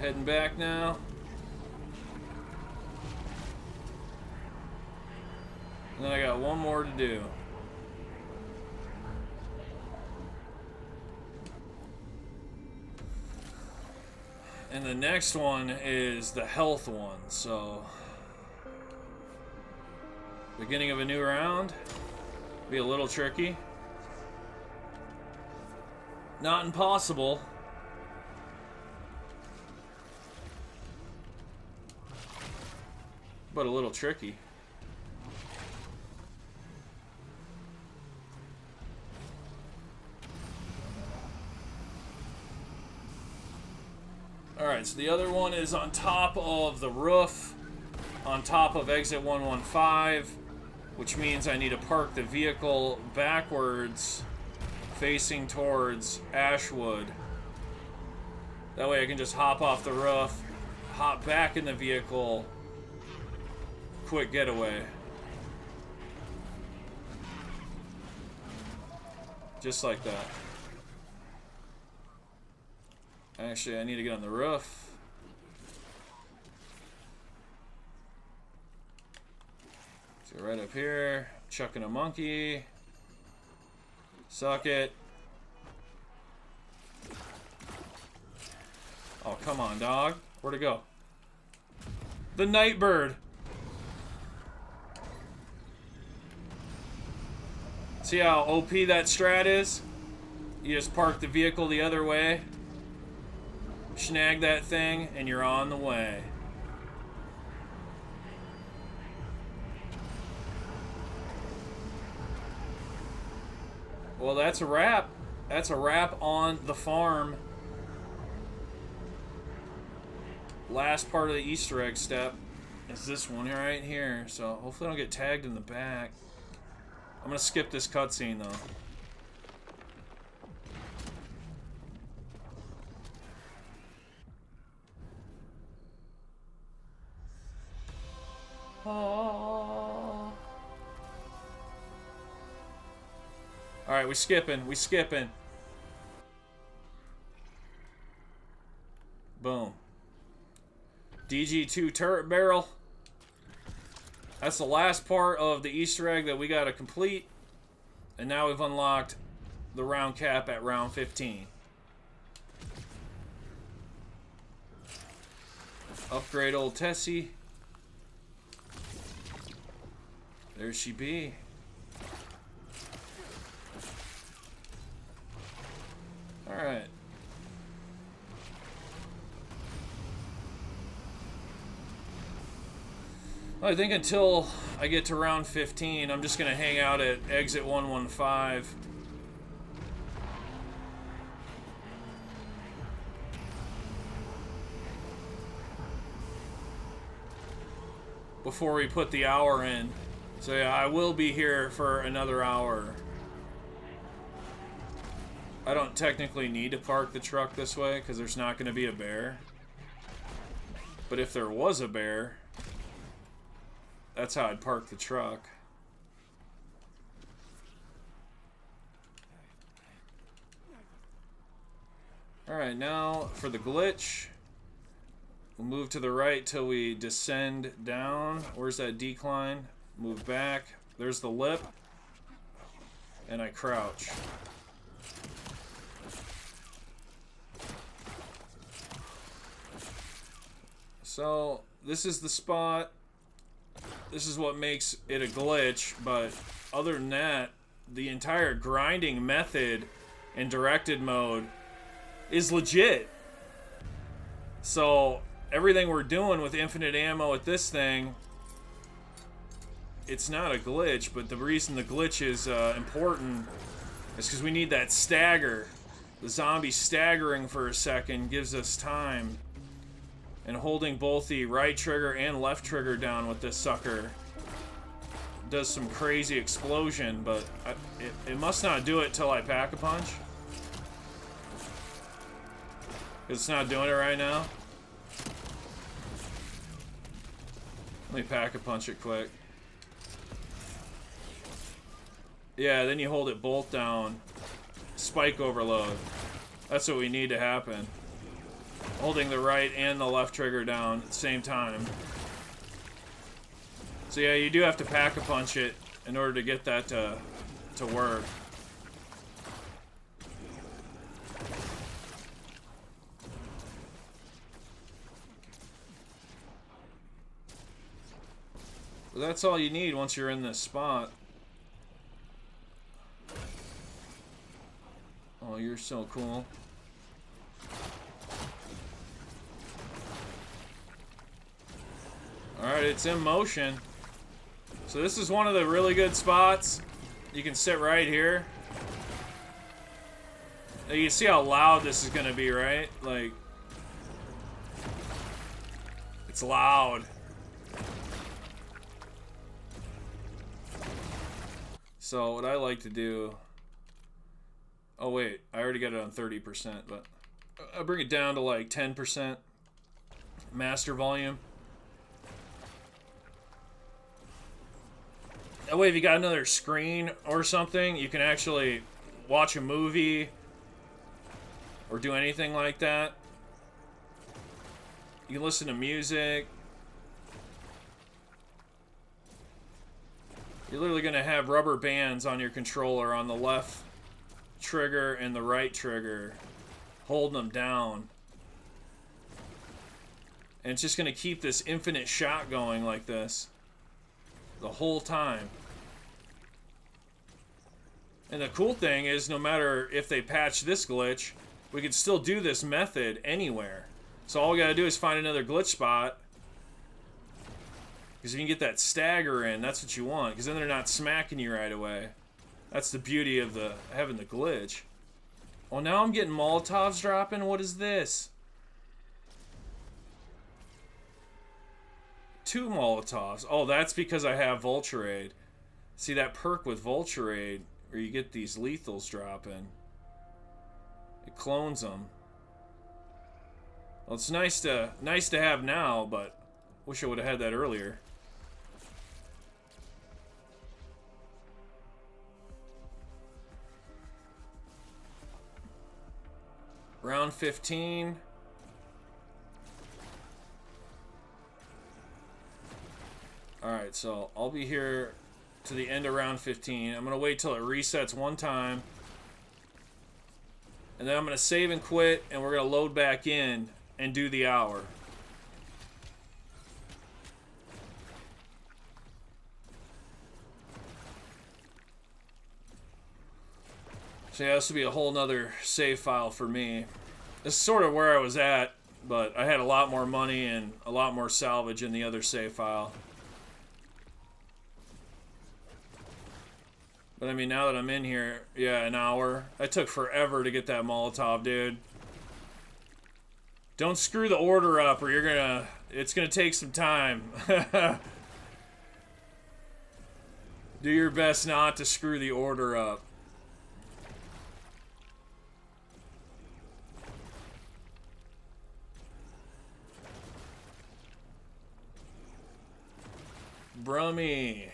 Heading back now. And then I got 1 more to do. And the next one is the health one, so... Beginning of a new round. Be a little tricky. Not impossible. But a little tricky. Alright, so the other one is on top of the roof, on top of exit 115, which means I need to park the vehicle backwards, facing towards Ashwood. That way I can just hop off the roof, hop back in the vehicle, quick getaway. Just like that. Actually, I need to get on the roof. So right up here, chucking a monkey. Suck it. Oh, come on, dog. Where'd it go? The Nightbird. See how OP that strat is? You just park the vehicle the other way, snag that thing, and you're on the way. Well, that's a wrap. That's a wrap on the farm. Last part of the Easter egg step is this one right here. So hopefully I don't get tagged in the back. I'm going to skip this cutscene, though. Oh. Alright, we skipping. Boom. DG2 turret barrel. That's the last part of the Easter egg that we gotta complete. And now we've unlocked the round cap at round 15. Upgrade old Tessie. There she be. Alright. I think until I get to round 15, I'm just going to hang out at exit 115. Before we put the hour in. So yeah, I will be here for another hour. I don't technically need to park the truck this way because there's not going to be a bear. But if there was a bear, that's how I'd park the truck. Alright, now for the glitch. We'll move to the right till we descend down. Where's that decline? Move back. There's the lip. And I crouch. So, this is the spot. This is what makes it a glitch, but other than that, the entire grinding method in directed mode is legit. So, everything we're doing with infinite ammo at this thing, it's not a glitch, but the reason the glitch is important is because we need that stagger. The zombie staggering for a second gives us time. And holding both the right trigger and left trigger down with this sucker does some crazy explosion, but it must not do it till I pack a punch. It's not doing it right now. Let me pack a punch it quick. Yeah, then you hold it both down. Spike overload. That's what we need to happen. Holding the right and the left trigger down at the same time. So yeah, you do have to pack a punch it in order to get that to work. But that's all you need once you're in this spot. Oh, you're so cool. Alright, it's in motion. So this is one of the really good spots. You can sit right here. You can see how loud this is going to be, right? Like, it's loud. So what I like to do... Oh wait, I already got it on 30%, but I'll bring it down to like 10% master volume. That way if you got another screen or something, you can actually watch a movie or do anything like that. You can listen to music. You're literally going to have rubber bands on your controller on the left trigger and the right trigger, holding them down. And it's just going to keep this infinite shot going like this the whole time. And the cool thing is, no matter if they patch this glitch, we could still do this method anywhere. So all we gotta do is find another glitch spot. Because you can get that stagger in, that's what you want. Because then they're not smacking you right away. That's the beauty of having the glitch. Oh, now I'm getting Molotovs dropping? What is this? 2 Molotovs. Oh, that's because I have Vulture. See that perk with Vulture, where you get these lethals dropping. It clones them. Well, it's nice to have now, but wish I would have had that earlier. Round 15. Alright, so I'll be here to the end of round 15. I'm going to wait till it resets one time. And then I'm going to save and quit, and we're going to load back in and do the hour. So yeah, this will be a whole nother save file for me. This is sort of where I was at, but I had a lot more money and a lot more salvage in the other save file. But I mean, now that I'm in here, yeah, an hour. That took forever to get that Molotov, dude. Don't screw the order up or it's gonna take some time. Do your best not to screw the order up. Brummy.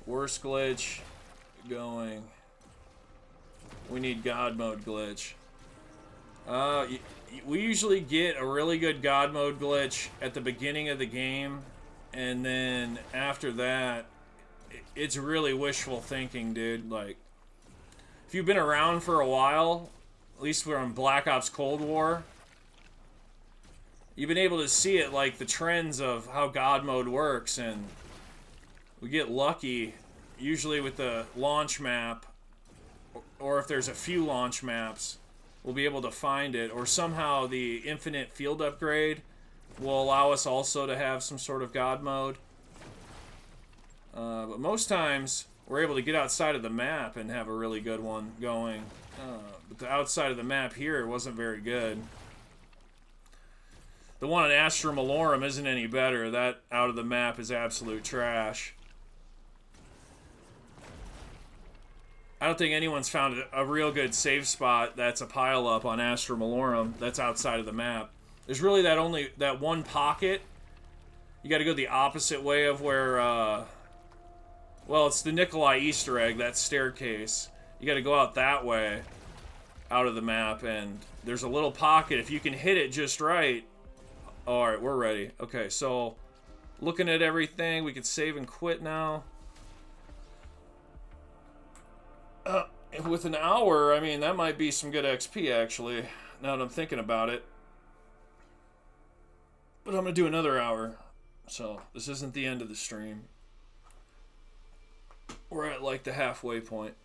Worst glitch going. We need God mode glitch. We usually get a really good God mode glitch at the beginning of the game, and then after that, it's really wishful thinking, dude. Like, if you've been around for a while, at least we're on Black Ops Cold War, you've been able to see it, like the trends of how God mode works, and we get lucky usually with the launch map, or if there's a few launch maps, we'll be able to find it, or somehow the infinite field upgrade will allow us also to have some sort of God mode. But most times we're able to get outside of the map and have a really good one going. But the outside of the map here wasn't very good. The one on Astra Malorum isn't any better. That out of the map is absolute trash. I don't think anyone's found a real good save spot that's a pile-up on Astra Malorum that's outside of the map. There's really that one pocket. You gotta go the opposite way of where, well, it's the Nikolai Easter egg, that staircase. You gotta go out that way, out of the map, and there's a little pocket. If you can hit it just right... Alright, we're ready. Okay, so, looking at everything, we can save and quit now. With an hour, I mean, that might be some good XP, actually, now that I'm thinking about it. But I'm going to do another hour, so this isn't the end of the stream. We're at, like, the halfway point.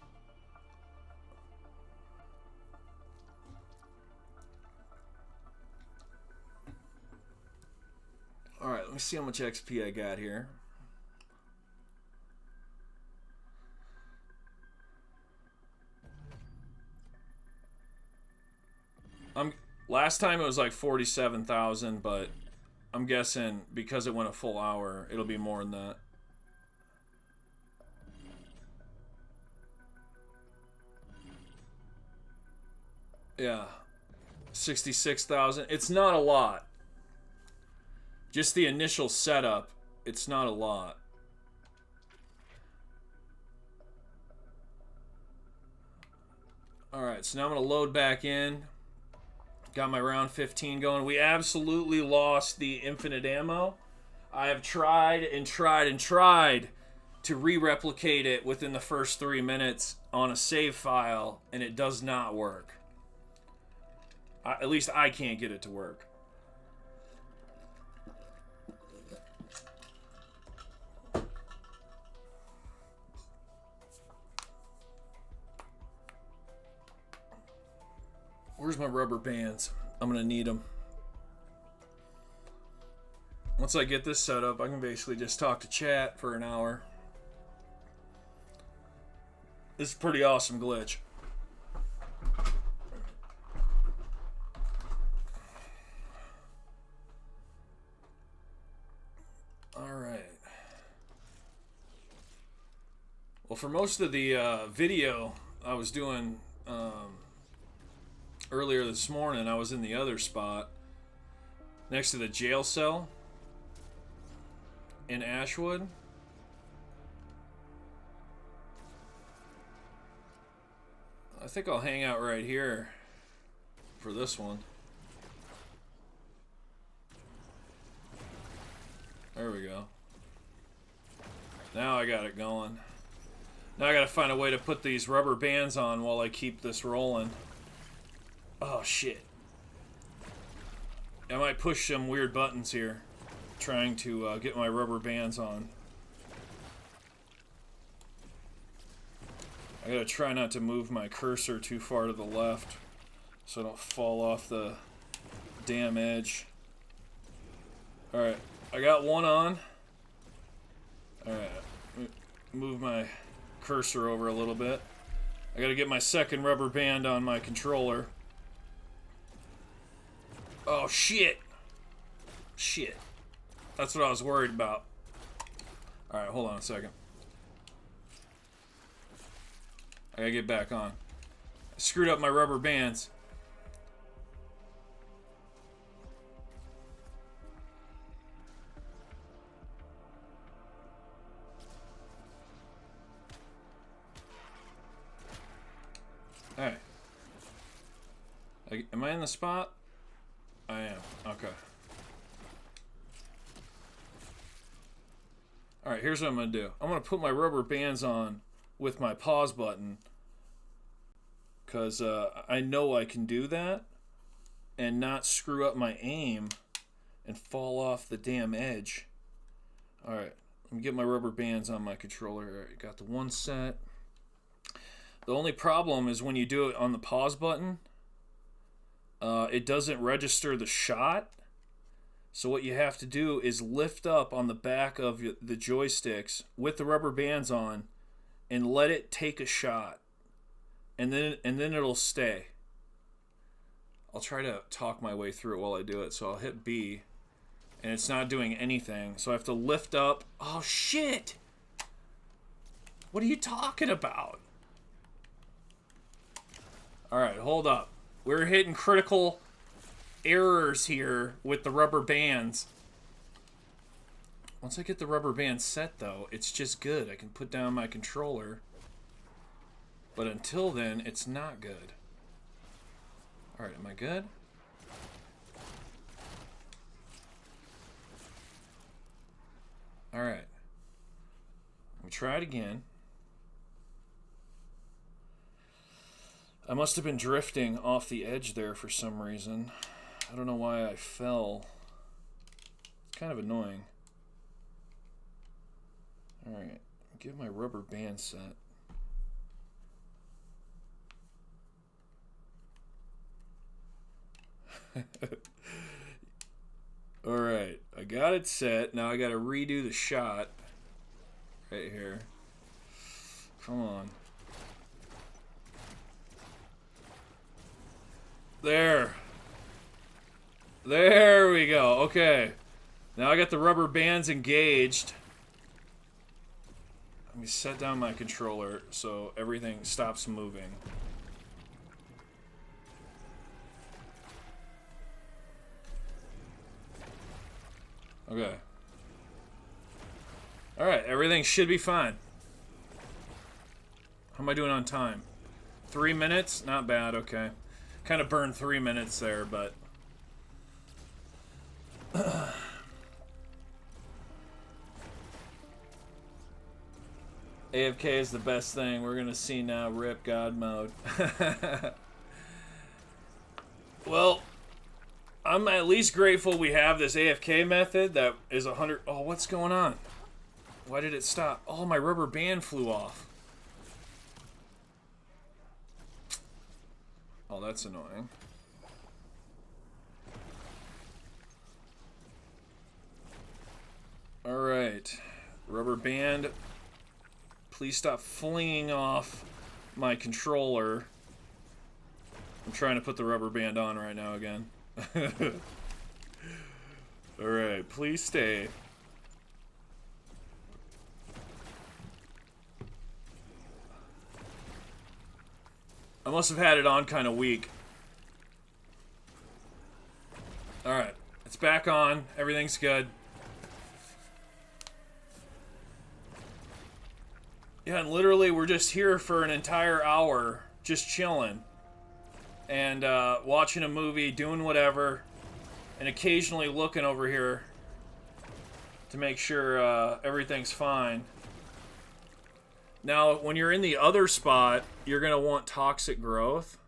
Alright, let me see how much XP I got here. Last time it was like 47,000, but I'm guessing because it went a full hour, it'll be more than that. Yeah. 66,000. It's not a lot. Just the initial setup, it's not a lot. Alright, so now I'm going to load back in. Got my round 15 going. We absolutely lost the infinite ammo. I have tried and tried and tried to re-replicate it within the first 3 minutes on a save file, and it does not work. At least I can't get it to work. Where's my rubber bands? I'm gonna need them. Once I get this set up, I can basically just talk to chat for an hour. This is a pretty awesome glitch. Alright. Well, for most of the video I was doing earlier this morning, I was in the other spot next to the jail cell in Ashwood. I think I'll hang out right here for this one. There we go. Now I got it going. Now I gotta find a way to put these rubber bands on while I keep this rolling. Oh shit. I might push some weird buttons here, trying to get my rubber bands on. I gotta try not to move my cursor too far to the left so I don't fall off the damn edge. Alright, I got one on. Alright, move my cursor over a little bit. I gotta get my second rubber band on my controller. Oh shit! Shit. That's what I was worried about. Alright, hold on a second. I gotta get back on. I screwed up my rubber bands. Hey. Am I in the spot? I am. Okay. Alright, here's what I'm going to do. I'm going to put my rubber bands on with my pause button. Because I know I can do that. And not screw up my aim. And fall off the damn edge. Alright. Let me get my rubber bands on my controller. Alright, got the one set. The only problem is when you do it on the pause button, it doesn't register the shot. So what you have to do is lift up on the back of the joysticks with the rubber bands on and let it take a shot. And then it'll stay. I'll try to talk my way through it while I do it. So I'll hit B and it's not doing anything. So I have to lift up. Oh shit! What are you talking about? Alright, hold up. We're hitting critical errors here with the rubber bands. Once I get the rubber band set, though, it's just good. I can put down my controller. But until then, it's not good. Alright, am I good? Alright. Let me try it again. I must have been drifting off the edge there for some reason. I don't know why I fell. It's kind of annoying. Alright, get my rubber band set. Alright, I got it set. Now I gotta redo the shot. Right here. Come on. There. There we go. Okay. Now I got the rubber bands engaged. Let me set down my controller so everything stops moving. Okay. Alright, everything should be fine. How am I doing on time? 3 minutes? Not bad, okay. Kind of burned 3 minutes there, but... AFK is the best thing. We're gonna see now. Rip God mode. Well, I'm at least grateful we have this AFK method that is 100... Oh, what's going on? Why did it stop? Oh, my rubber band flew off. Oh, that's annoying. Rubber band. Please stop flinging off my controller. I'm trying to put the rubber band on right now again. Alright, please stay. I must have had it on kind of weak. Alright, it's back on. Everything's good. Yeah, and literally we're just here for an entire hour, just chilling. And watching a movie, doing whatever, and occasionally looking over here to make sure everything's fine. Now, when you're in the other spot, you're going to want toxic growth.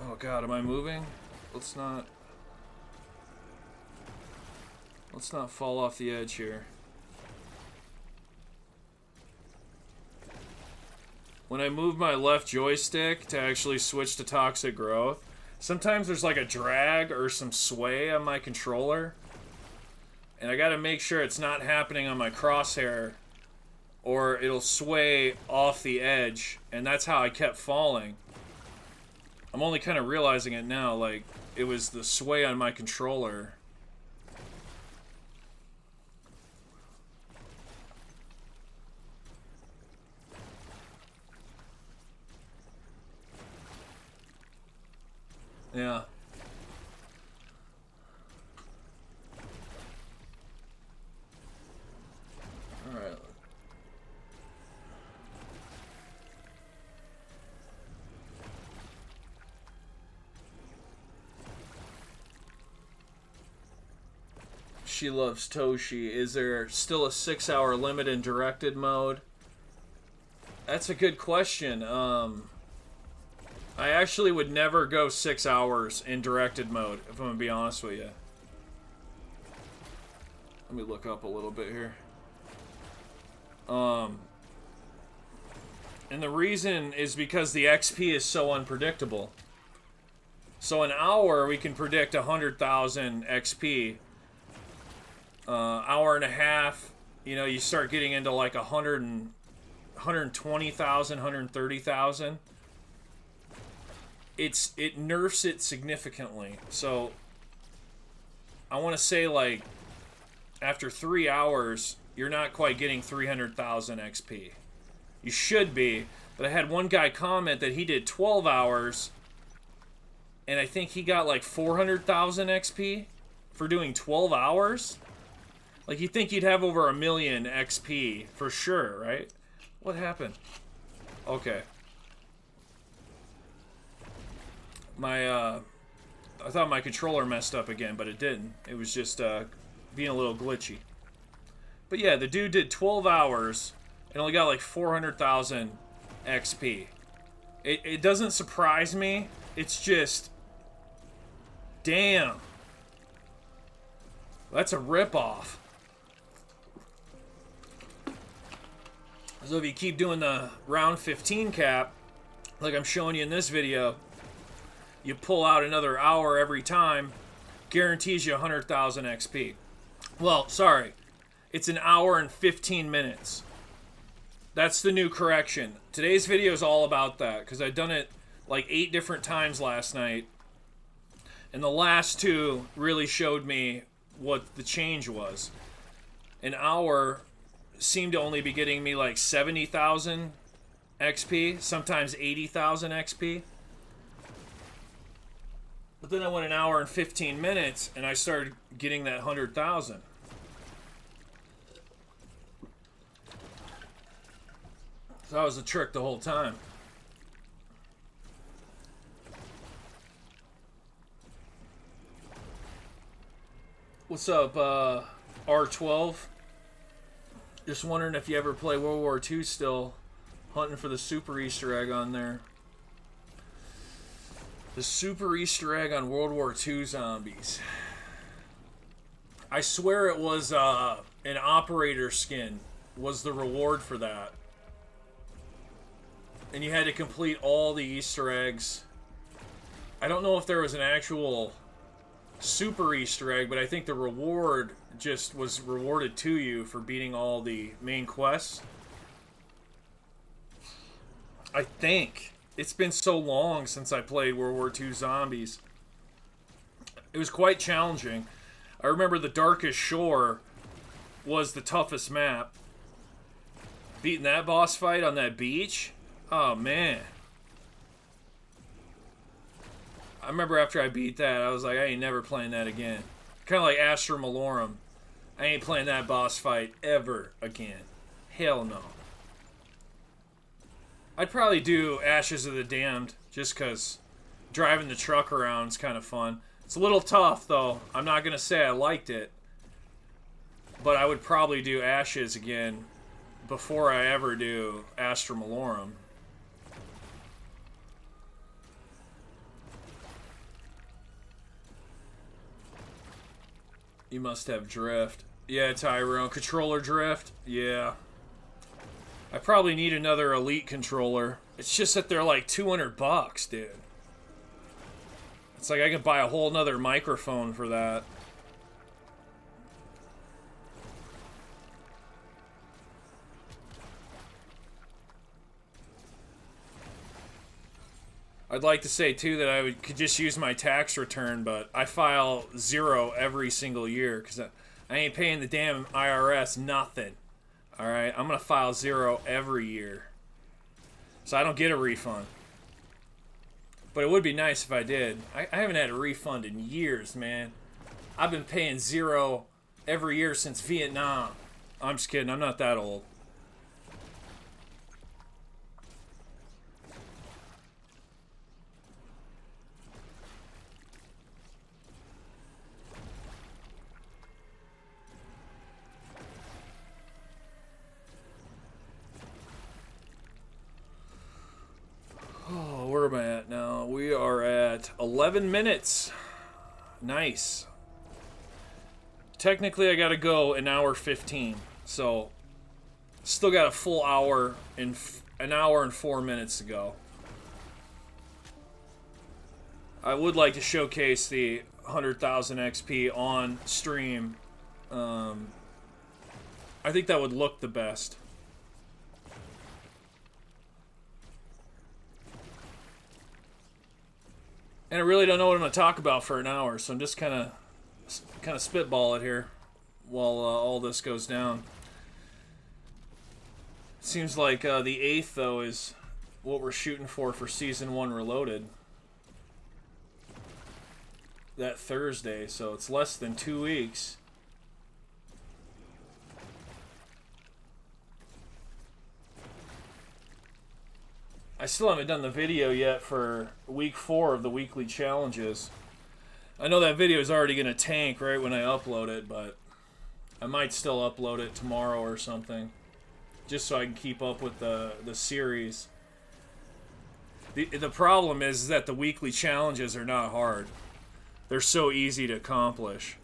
Oh god, am I moving? Let's not fall off the edge here. When I move my left joystick to actually switch to toxic growth, sometimes there's like a drag or some sway on my controller. And I gotta make sure it's not happening on my crosshair, or it'll sway off the edge. And that's how I kept falling. I'm only kind of realizing it now, like, it was the sway on my controller. Yeah. All right. She loves Toshi. Is there still a 6-hour limit in directed mode? That's a good question. I actually would never go 6 hours in directed mode, if I'm gonna be honest with you. Let me look up a little bit here. And the reason is because the XP is so unpredictable. So an hour, we can predict 100,000 XP. Hour and a half, you know, you start getting into like 120,000, 130,000. It nerfs it significantly. So I want to say, like, after 3 hours, you're not quite getting 300,000 XP. You should be, but I had one guy comment that he did 12 hours, and I think he got like 400,000 XP for doing 12 hours. Like, you'd think you'd have over 1 million XP for sure, right? What happened? Okay. I thought my controller messed up again, but it didn't. It was just being a little glitchy. But yeah, the dude did 12 hours and only got like 400,000 XP. It doesn't surprise me. It's just, damn. That's a ripoff. So if you keep doing the round 15 cap, like I'm showing you in this video, you pull out another hour every time, guarantees you 100,000 XP. Well, sorry. It's an hour and 15 minutes. That's the new correction. Today's video is all about that, because I've done it like 8 different times last night. And the last 2 really showed me what the change was. An hour seemed to only be getting me like 70,000 XP, sometimes 80,000 XP. But then I went an hour and 15 minutes, and I started getting that 100,000. So that was the trick the whole time. What's up, R12? Just wondering if you ever play World War II still. Hunting for the super Easter egg on there. The super Easter egg on World War II zombies. I swear it was an operator skin was the reward for that. And you had to complete all the Easter eggs I don't know if there was an actual super Easter egg, but I think the reward just was rewarded to you for beating all the main quests. I think. It's been so long since I played World War II Zombies. It was quite challenging. I remember the Darkest Shore was the toughest map. Beating that boss fight on that beach? Oh, man. I remember after I beat that, I was like, I ain't never playing that again. Kind of like Astra Malorum. I ain't playing that boss fight ever again. Hell no. I'd probably do Ashes of the Damned, just because driving the truck around is kind of fun. It's a little tough, though. I'm not going to say I liked it. But I would probably do Ashes again before I ever do Astra Malorum. You must have drift. Yeah, Tyrone. Controller drift? Yeah. I probably need another Elite controller. It's just that they're like $200, dude. It's like I could buy a whole nother microphone for that. I'd like to say, too, that I could just use my tax return, but I file 0 every single year because I ain't paying the damn IRS nothing. Alright, I'm going to file 0 every year. So I don't get a refund. But it would be nice if I did. I haven't had a refund in years, man. I've been paying 0 every year since Vietnam. I'm just kidding, I'm not that old. Oh, where am I at now? We are at 11 minutes. Nice. Technically, I gotta go an hour 15. So, still got a full hour and an hour and 4 minutes to go. I would like to showcase the 100,000 XP on stream. I think that would look the best. And I really don't know what I'm going to talk about for an hour, so I'm just kind of spitball it here while all this goes down. Seems like the 8th, though, is what we're shooting for Season 1 Reloaded. That Thursday, so it's less than 2 weeks. I still haven't done the video yet for week 4 of the weekly challenges. I know that video is already going to tank right when I upload it, but I might still upload it tomorrow or something, just so I can keep up with the series. The problem is that the weekly challenges are not hard. They're so easy to accomplish.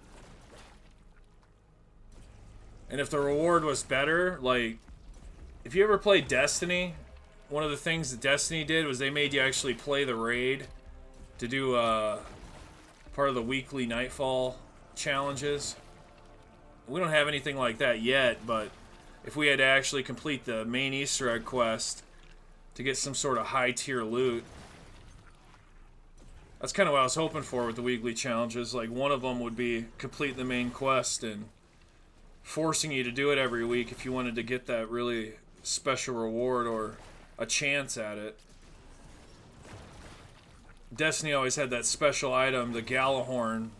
And if the reward was better, like, if you ever played Destiny, one of the things that Destiny did was they made you actually play the raid to do part of the weekly Nightfall challenges. We don't have anything like that yet, but if we had to actually complete the main Easter egg quest to get some sort of high tier loot, that's kind of what I was hoping for with the weekly challenges. Like, one of them would be complete the main quest and forcing you to do it every week if you wanted to get that really special reward or a chance at it. Destiny always had that special item, the Galahorn,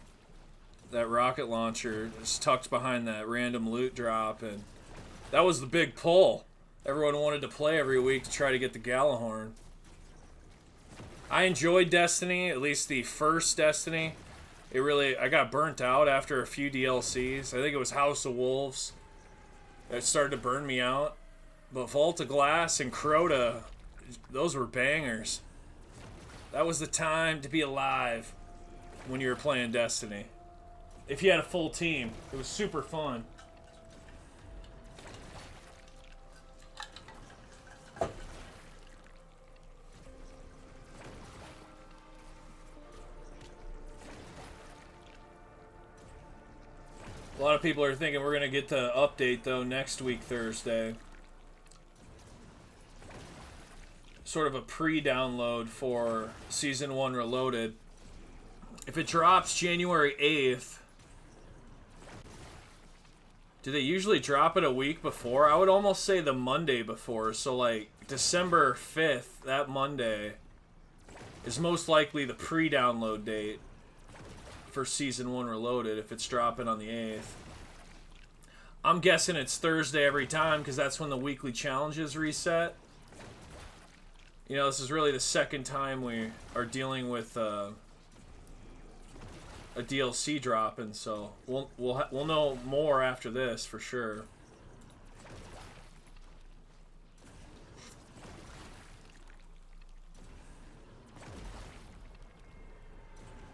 that rocket launcher, is tucked behind that random loot drop, and that was the big pull. Everyone wanted to play every week to try to get the Galahorn. I enjoyed Destiny, at least the first Destiny. I got burnt out after a few DLCs. I think it was House of Wolves that started to burn me out. But Vault of Glass and Crota, those were bangers. That was the time to be alive when you were playing Destiny. If you had a full team, it was super fun. A lot of people are thinking we're going to get the update, though, next week, Thursday. Sort of a pre-download for Season 1 Reloaded. If it drops January 8th, do they usually drop it a week before? I would almost say the Monday before. So, like, December 5th, that Monday, is most likely the pre-download date for Season 1 Reloaded if it's dropping on the 8th. I'm guessing it's Thursday every time because that's when the weekly challenges reset. You know, this is really the second time we are dealing with a DLC dropping, so we'll know more after this for sure.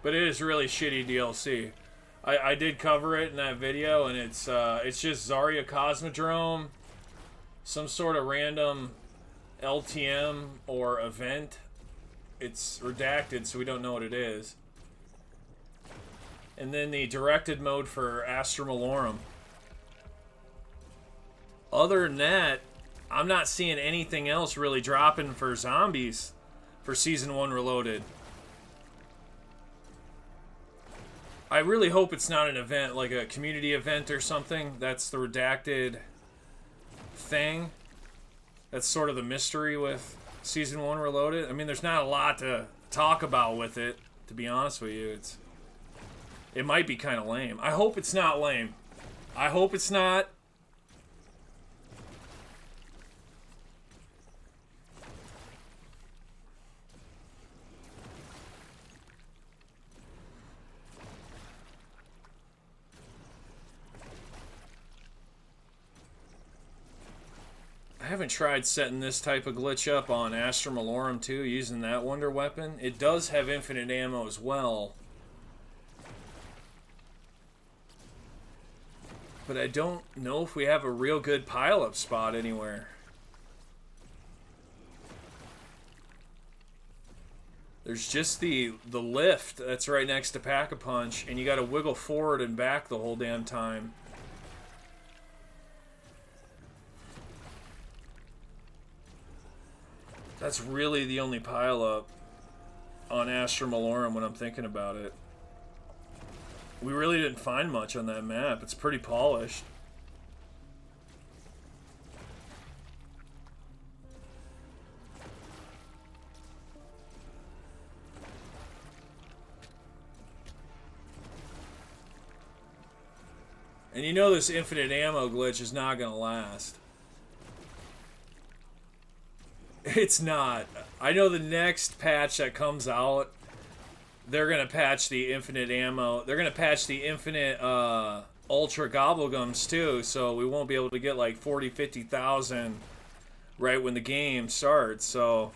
But it is really shitty DLC. I did cover it in that video, and it's just Zarya Cosmodrome, some sort of random LTM or event. It's redacted, so we don't know what it is. And then the directed mode for Astra Malorum. Other than that, I'm not seeing anything else really dropping for zombies for Season 1 Reloaded. I really hope it's not an event, like a community event or something. That's the redacted thing. That's sort of the mystery with Season 1 Reloaded. I mean, there's not a lot to talk about with it, to be honest with you. It might be kind of lame. I hope it's not lame. I hope it's not. I haven't tried setting this type of glitch up on Astra Malorum 2 using that wonder weapon. It does have infinite ammo as well. But I don't know if we have a real good pile-up spot anywhere. There's just the lift that's right next to Pack-a-Punch, and you gotta wiggle forward and back the whole damn time. That's really the only pile-up on Astra Malorum when I'm thinking about it. We really didn't find much on that map. It's pretty polished. And you know this infinite ammo glitch is not going to last. It's not. I know the next patch that comes out, they're going to patch the infinite ammo. They're going to patch the infinite ultra gobblegums too, so we won't be able to get like 40, 50,000 right when the game starts. So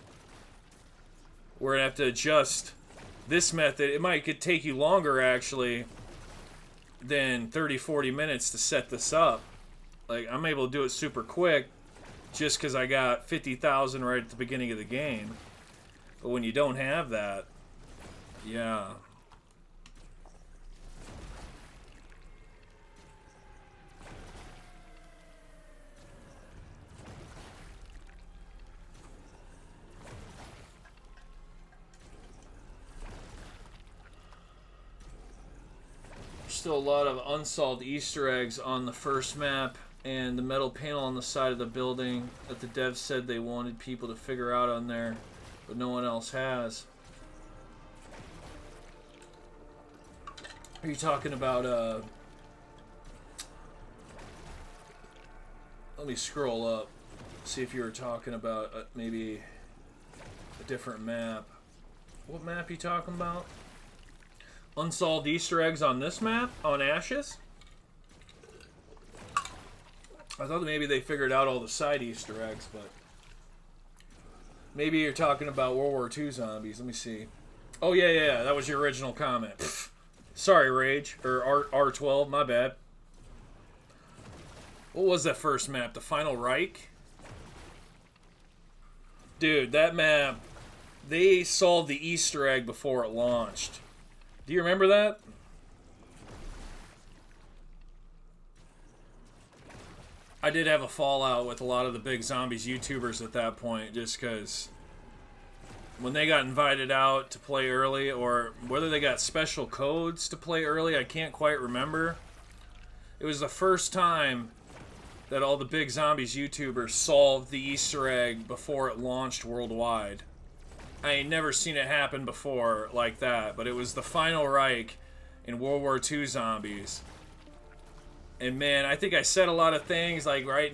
we're going to have to adjust this method. It might take you longer actually than 30, 40 minutes to set this up. Like, I'm able to do it super quick just because I got 50,000 right at the beginning of the game. But when you don't have that, yeah. Still a lot of unsolved Easter eggs on the first map. And the metal panel on the side of the building that the devs said they wanted people to figure out on there, but no one else has. Are you talking about, let me scroll up, see if you were talking about maybe a different map. What map are you talking about? Unsolved Easter eggs on this map? On Ashes? I thought maybe they figured out all the side Easter eggs, but maybe you're talking about World War II zombies. Let me see. Oh, yeah. That was your original comment. Pfft. Sorry, Rage. Or R12. My bad. What was that first map? The Final Reich? Dude, that map, they solved the Easter egg before it launched. Do you remember that? I did have a fallout with a lot of the big zombies YouTubers at that point, just because when they got invited out to play early, or whether they got special codes to play early, I can't quite remember. It was the first time that all the big zombies YouTubers solved the Easter egg before it launched worldwide. I ain't never seen it happen before like that, but it was the final Reich in World War II zombies. And man, I think I said a lot of things, like, right,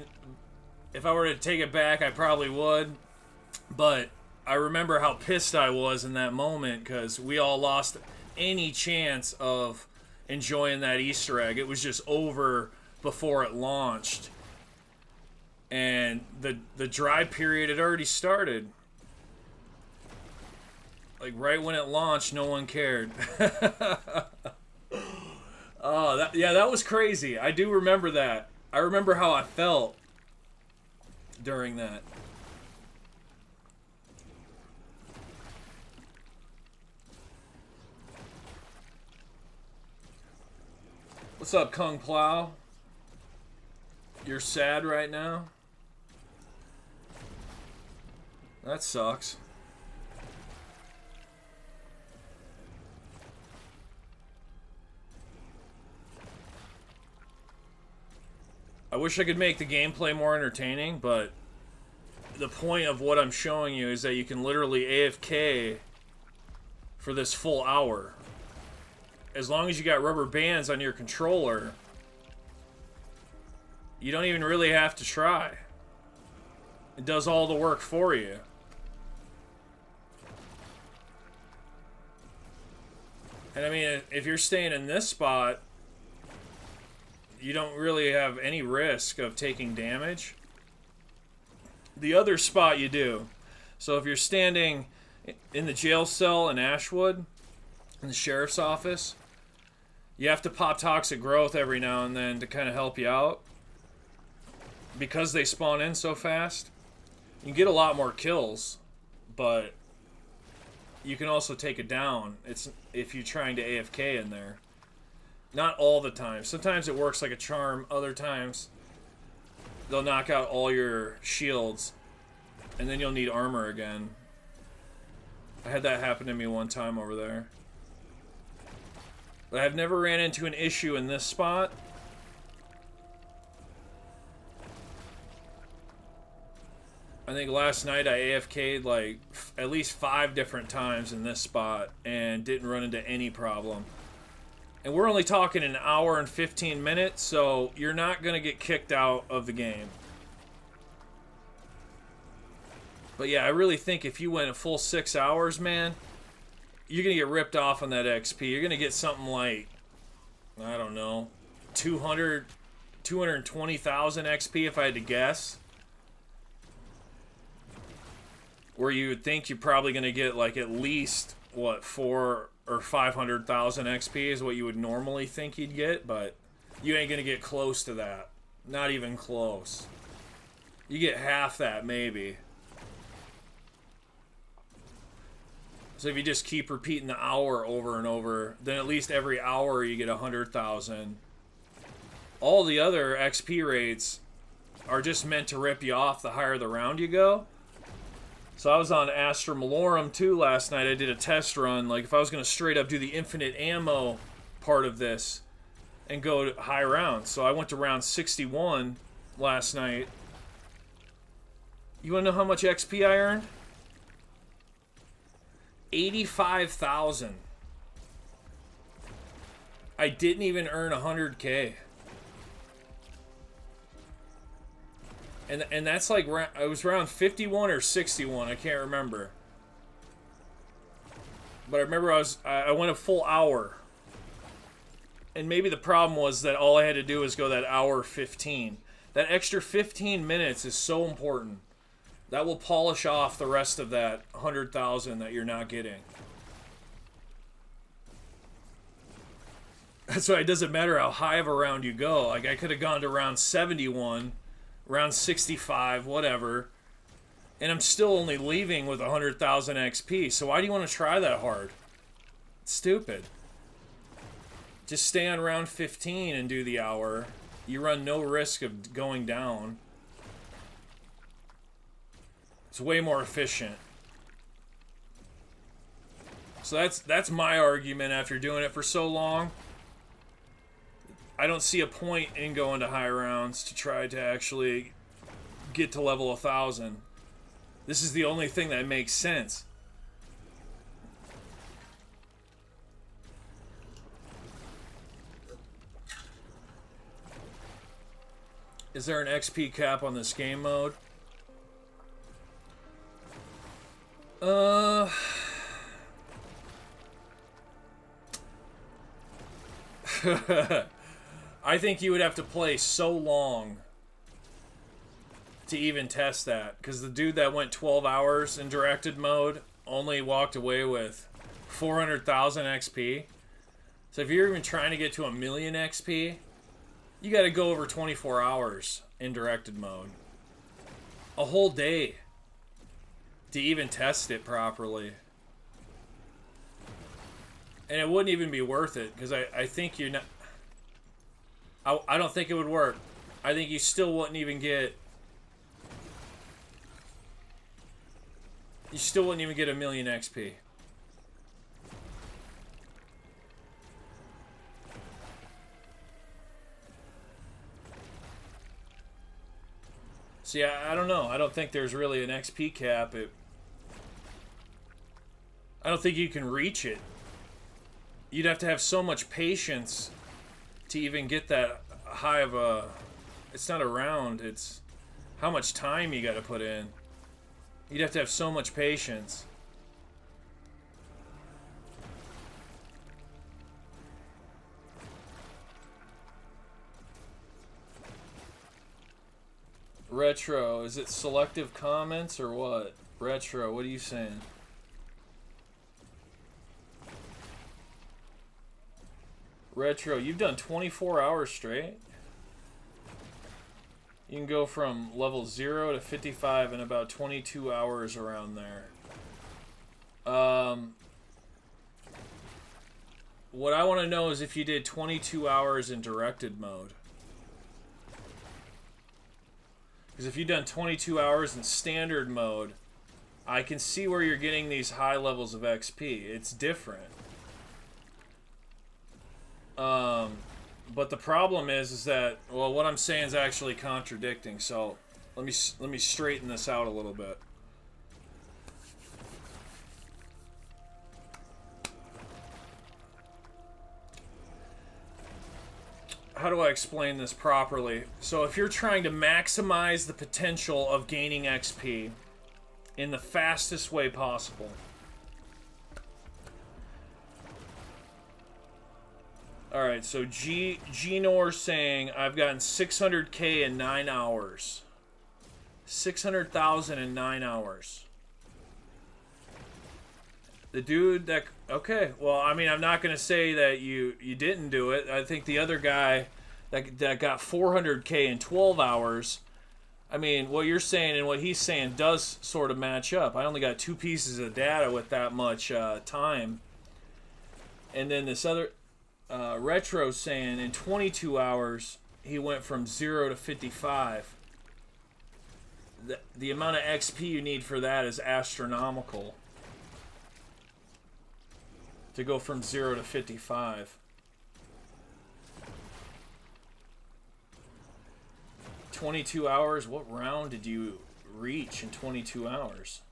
if I were to take it back, I probably would. But I remember how pissed I was in that moment, because we all lost any chance of enjoying that Easter egg. It was just over before it launched. And the dry period had already started. Like, right when it launched, no one cared. Oh, that was crazy. I do remember that. I remember how I felt during that. What's up, Kung Plow? You're sad right now? That sucks. I wish I could make the gameplay more entertaining, but the point of what I'm showing you is that you can literally AFK for this full hour. As long as you got rubber bands on your controller, you don't even really have to try. It does all the work for you. And I mean, if you're staying in this spot, you don't really have any risk of taking damage. The other spot you do. So if you're standing in the jail cell in Ashwood, in the sheriff's office, you have to pop toxic growth every now and then to kind of help you out. Because they spawn in so fast, you can get a lot more kills, but you can also take it down. It's if you're trying to AFK in there. Not all the time. Sometimes it works like a charm. Other times, they'll knock out all your shields, and then you'll need armor again. I had that happen to me one time over there. But I've never ran into an issue in this spot. I think last night I AFK'd like at least 5 different times in this spot and didn't run into any problem. And we're only talking an hour and 15 minutes, so you're not going to get kicked out of the game. But yeah, I really think if you went a full 6 hours, man, you're going to get ripped off on that XP. You're going to get something like, I don't know, 220,000 XP if I had to guess. Where you would think you're probably going to get like at least, what, 4 or 500,000 XP is what you would normally think you'd get, but you ain't gonna get close to that. Not even close. You get half that, maybe. So if you just keep repeating the hour over and over, then at least every hour you get 100,000. All the other XP rates are just meant to rip you off the higher the round you go. So I was on Astra Malorum too last night. I did a test run. Like if I was going to straight up do the infinite ammo part of this and go to high rounds. So I went to round 61 last night. You want to know how much XP I earned? 85,000. I didn't even earn 100K. And that's like, I was around 51 or 61, I can't remember. But I remember I went a full hour. And maybe the problem was that all I had to do was go that hour 15. That extra 15 minutes is so important. That will polish off the rest of that 100,000 that you're not getting. That's why it doesn't matter how high of a round you go. Like I could have gone to round 71, round 65, whatever, and I'm still only leaving with 100,000 XP. So why do you want to try that hard? It's stupid. Just stay on round 15 and do the hour, You run no risk of going down. It's way more efficient. So that's my argument after doing it for so long. I don't see a point in going to high rounds to try to actually get to level 1,000. This is the only thing that makes sense. Is there an XP cap on this game mode? I think you would have to play so long to even test that, because the dude that went 12 hours in directed mode only walked away with 400,000 XP. So if you're even trying to get to 1,000,000 XP, you got to go over 24 hours in directed mode. A whole day to even test it properly. And it wouldn't even be worth it, because I think you're not... I don't think it would work. I think you still wouldn't even get... You still wouldn't even get 1,000,000 XP. See, I don't know. I don't think there's really an XP cap. I don't think you can reach it. You'd have to have so much patience to even get that high of a... It's not a round, it's how much time you gotta put in. You'd have to have so much patience. Retro, is it selective comments or what? Retro, what are you saying? Retro, you've done 24 hours straight? You can go from level 0 to 55 in about 22 hours around there. What I want to know is if you did 22 hours in directed mode. Because if you've done 22 hours in standard mode, I can see where you're getting these high levels of XP. It's different. But the problem is that, well, what I'm saying is actually contradicting. So let me straighten this out a little bit. How do I explain this properly? So if you're trying to maximize the potential of gaining XP in the fastest way possible, alright, so Gnor saying, I've gotten 600k in 9 hours. 600,000 in 9 hours. The dude that... Okay, well, I mean, I'm not going to say that you didn't do it. I think the other guy that got 400k in 12 hours, I mean, what you're saying and what he's saying does sort of match up. I only got 2 pieces of data with that much time. And then this other... Retro saying in 22 hours he went from 0 to 55. The amount of XP you need for that is astronomical. To go from 0 to 55. 22 hours? What round did you reach in 22 hours?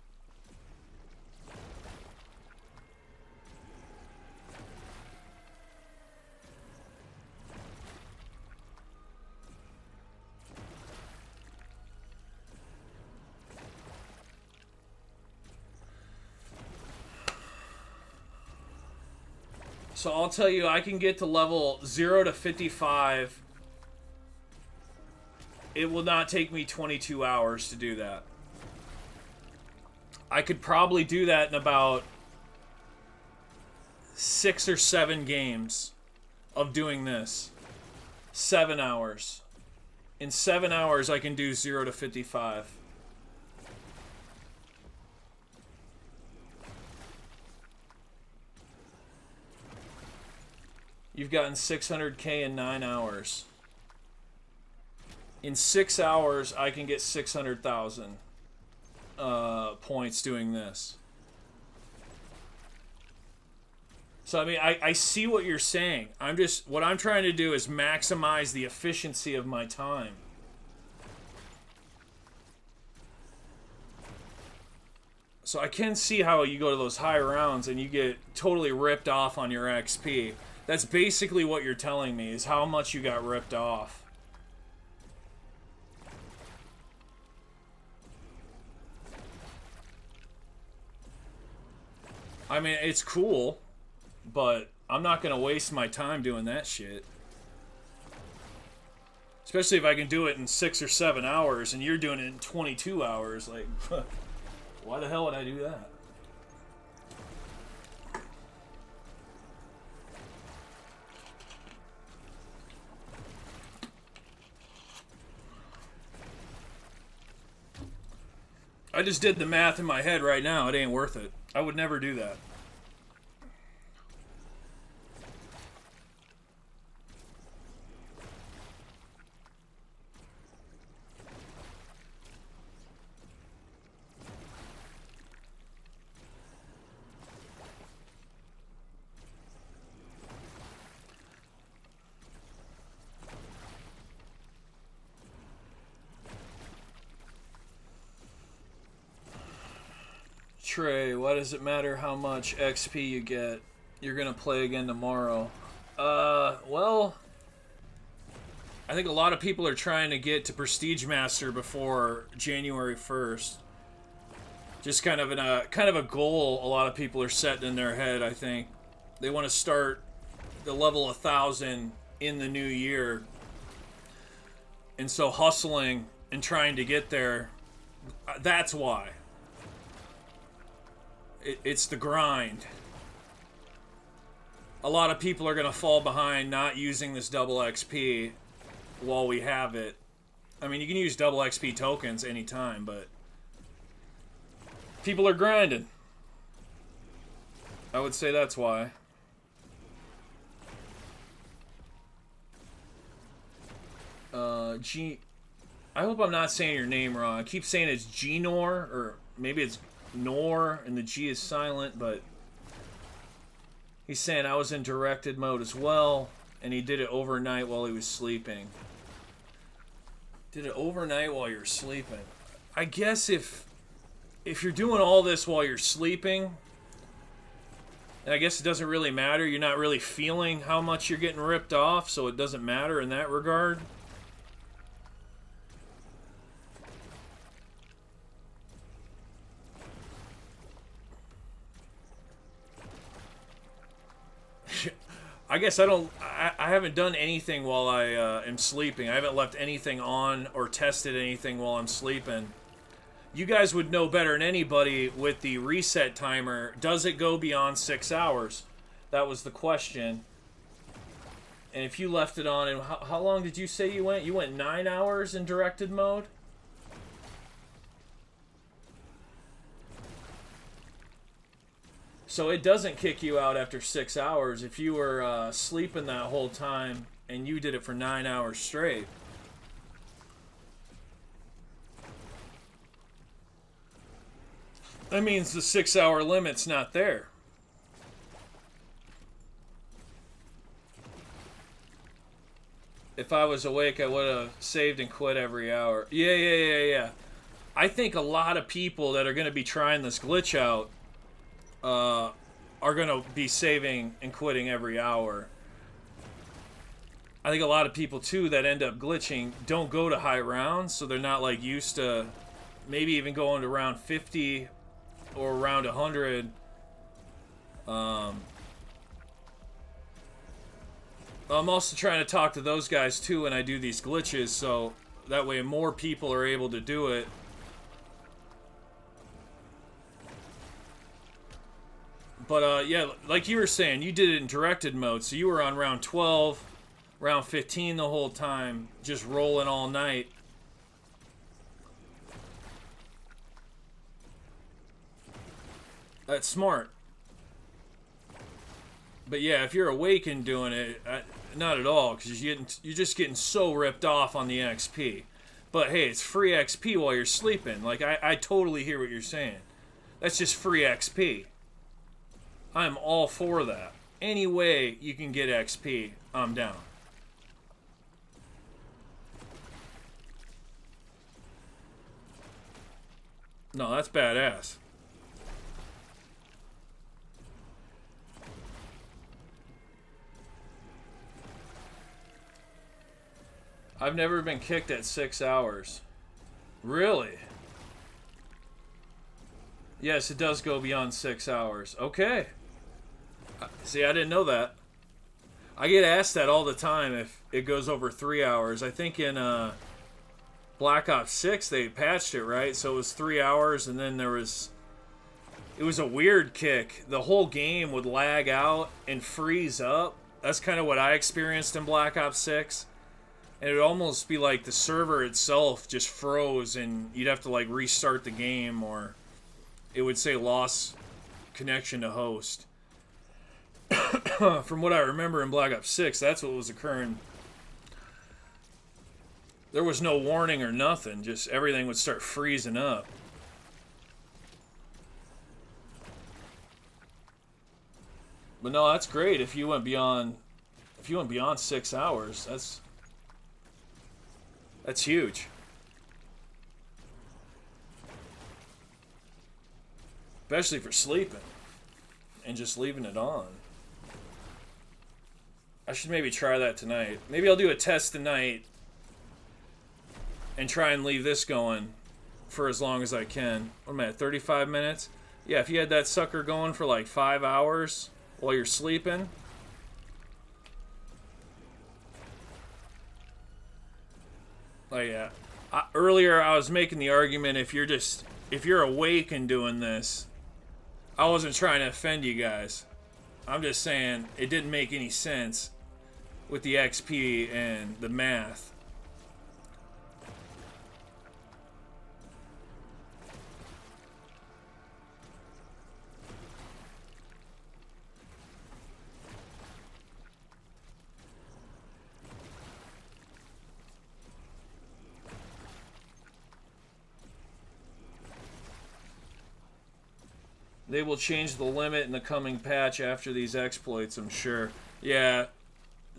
So I'll tell you, I can get to level 0 to 55. It will not take me 22 hours to do that. I could probably do that in about 6 or 7 games of doing this. 7 hours. In 7 hours, I can do 0 to 55. You've gotten 600k in 9 hours. In 6 hours, I can get 600,000 points doing this. So, I mean, I see what you're saying. What I'm trying to do is maximize the efficiency of my time. So I can see how you go to those high rounds and you get totally ripped off on your XP. That's basically what you're telling me, is how much you got ripped off. I mean, it's cool, but I'm not going to waste my time doing that shit. Especially if I can do it in 6 or 7 hours and you're doing it in 22 hours. Like, why the hell would I do that? I just did the math in my head right now. It ain't worth it. I would never do that. Trey, why does it matter how much XP you get? You're gonna play again tomorrow. Well, I think a lot of people are trying to get to Prestige Master before January 1st. Just kind of a goal a lot of people are setting in their head, I think. They want to start the level 1,000 in the new year. And so hustling and trying to get there, that's why. It's the grind. A lot of people are going to fall behind not using this double XP while we have it. I mean, you can use double XP tokens anytime, but people are grinding. I would say that's why. I hope I'm not saying your name wrong. I keep saying it's Gnor, or maybe it's Nor, and the G is silent, but he's saying I was in directed mode as well, and he did it overnight while he was sleeping. Did it overnight while you're sleeping. I guess if you're doing all this while you're sleeping, I guess it doesn't really matter. You're not really feeling how much you're getting ripped off, so it doesn't matter in that regard. I guess I haven't done anything while I am sleeping. I haven't left anything on or tested anything while I'm sleeping. You guys would know better than anybody with the reset timer. Does it go beyond 6 hours? That was the question. And if you left it on, and how long did you say you went? You went 9 hours in directed mode? So it doesn't kick you out after 6 hours if you were sleeping that whole time and you did it for 9 hours straight. That means the 6 hour limit's not there. If I was awake, I would have saved and quit every hour. Yeah. I think a lot of people that are going to be trying this glitch out are going to be saving and quitting every hour. I think a lot of people, too, that end up glitching don't go to high rounds, so they're not, like, used to maybe even going to round 50 or around 100. I'm also trying to talk to those guys, too, when I do these glitches, so that way more people are able to do it. But, yeah, like you were saying, you did it in directed mode, so you were on round 12, round 15 the whole time, just rolling all night. That's smart. But, yeah, if you're awake and doing it, not at all, because you're just getting so ripped off on the XP. But hey, it's free XP while you're sleeping. Like, I totally hear what you're saying. That's just free XP. I'm all for that. Any way you can get XP, I'm down. No, that's badass. I've never been kicked at 6 hours. Really? Yes, it does go beyond 6 hours. Okay. See, I didn't know that. I get asked that all the time if it goes over 3 hours. I think in Black Ops 6 they patched it, right? So it was 3 hours, and then it was a weird kick. The whole game would lag out and freeze up. That's kind of what I experienced in Black Ops 6. And it would almost be like the server itself just froze, and you'd have to like restart the game, or it would say lost connection to host. From what I remember in Black Ops 6, that's what was occurring. There was no warning or nothing, just everything would start freezing up. But no, that's great if you went beyond 6 hours. That's huge. Especially for sleeping and just leaving it on. I should maybe try that tonight. Maybe I'll do a test tonight and try and leave this going for as long as I can. What am I at, 35 minutes? Yeah, if you had that sucker going for like 5 hours while you're sleeping. Like, yeah. Earlier I was making the argument if you're awake and doing this, I wasn't trying to offend you guys. I'm just saying it didn't make any sense with the XP and the math. They will change the limit in the coming patch after these exploits, I'm sure. Yeah.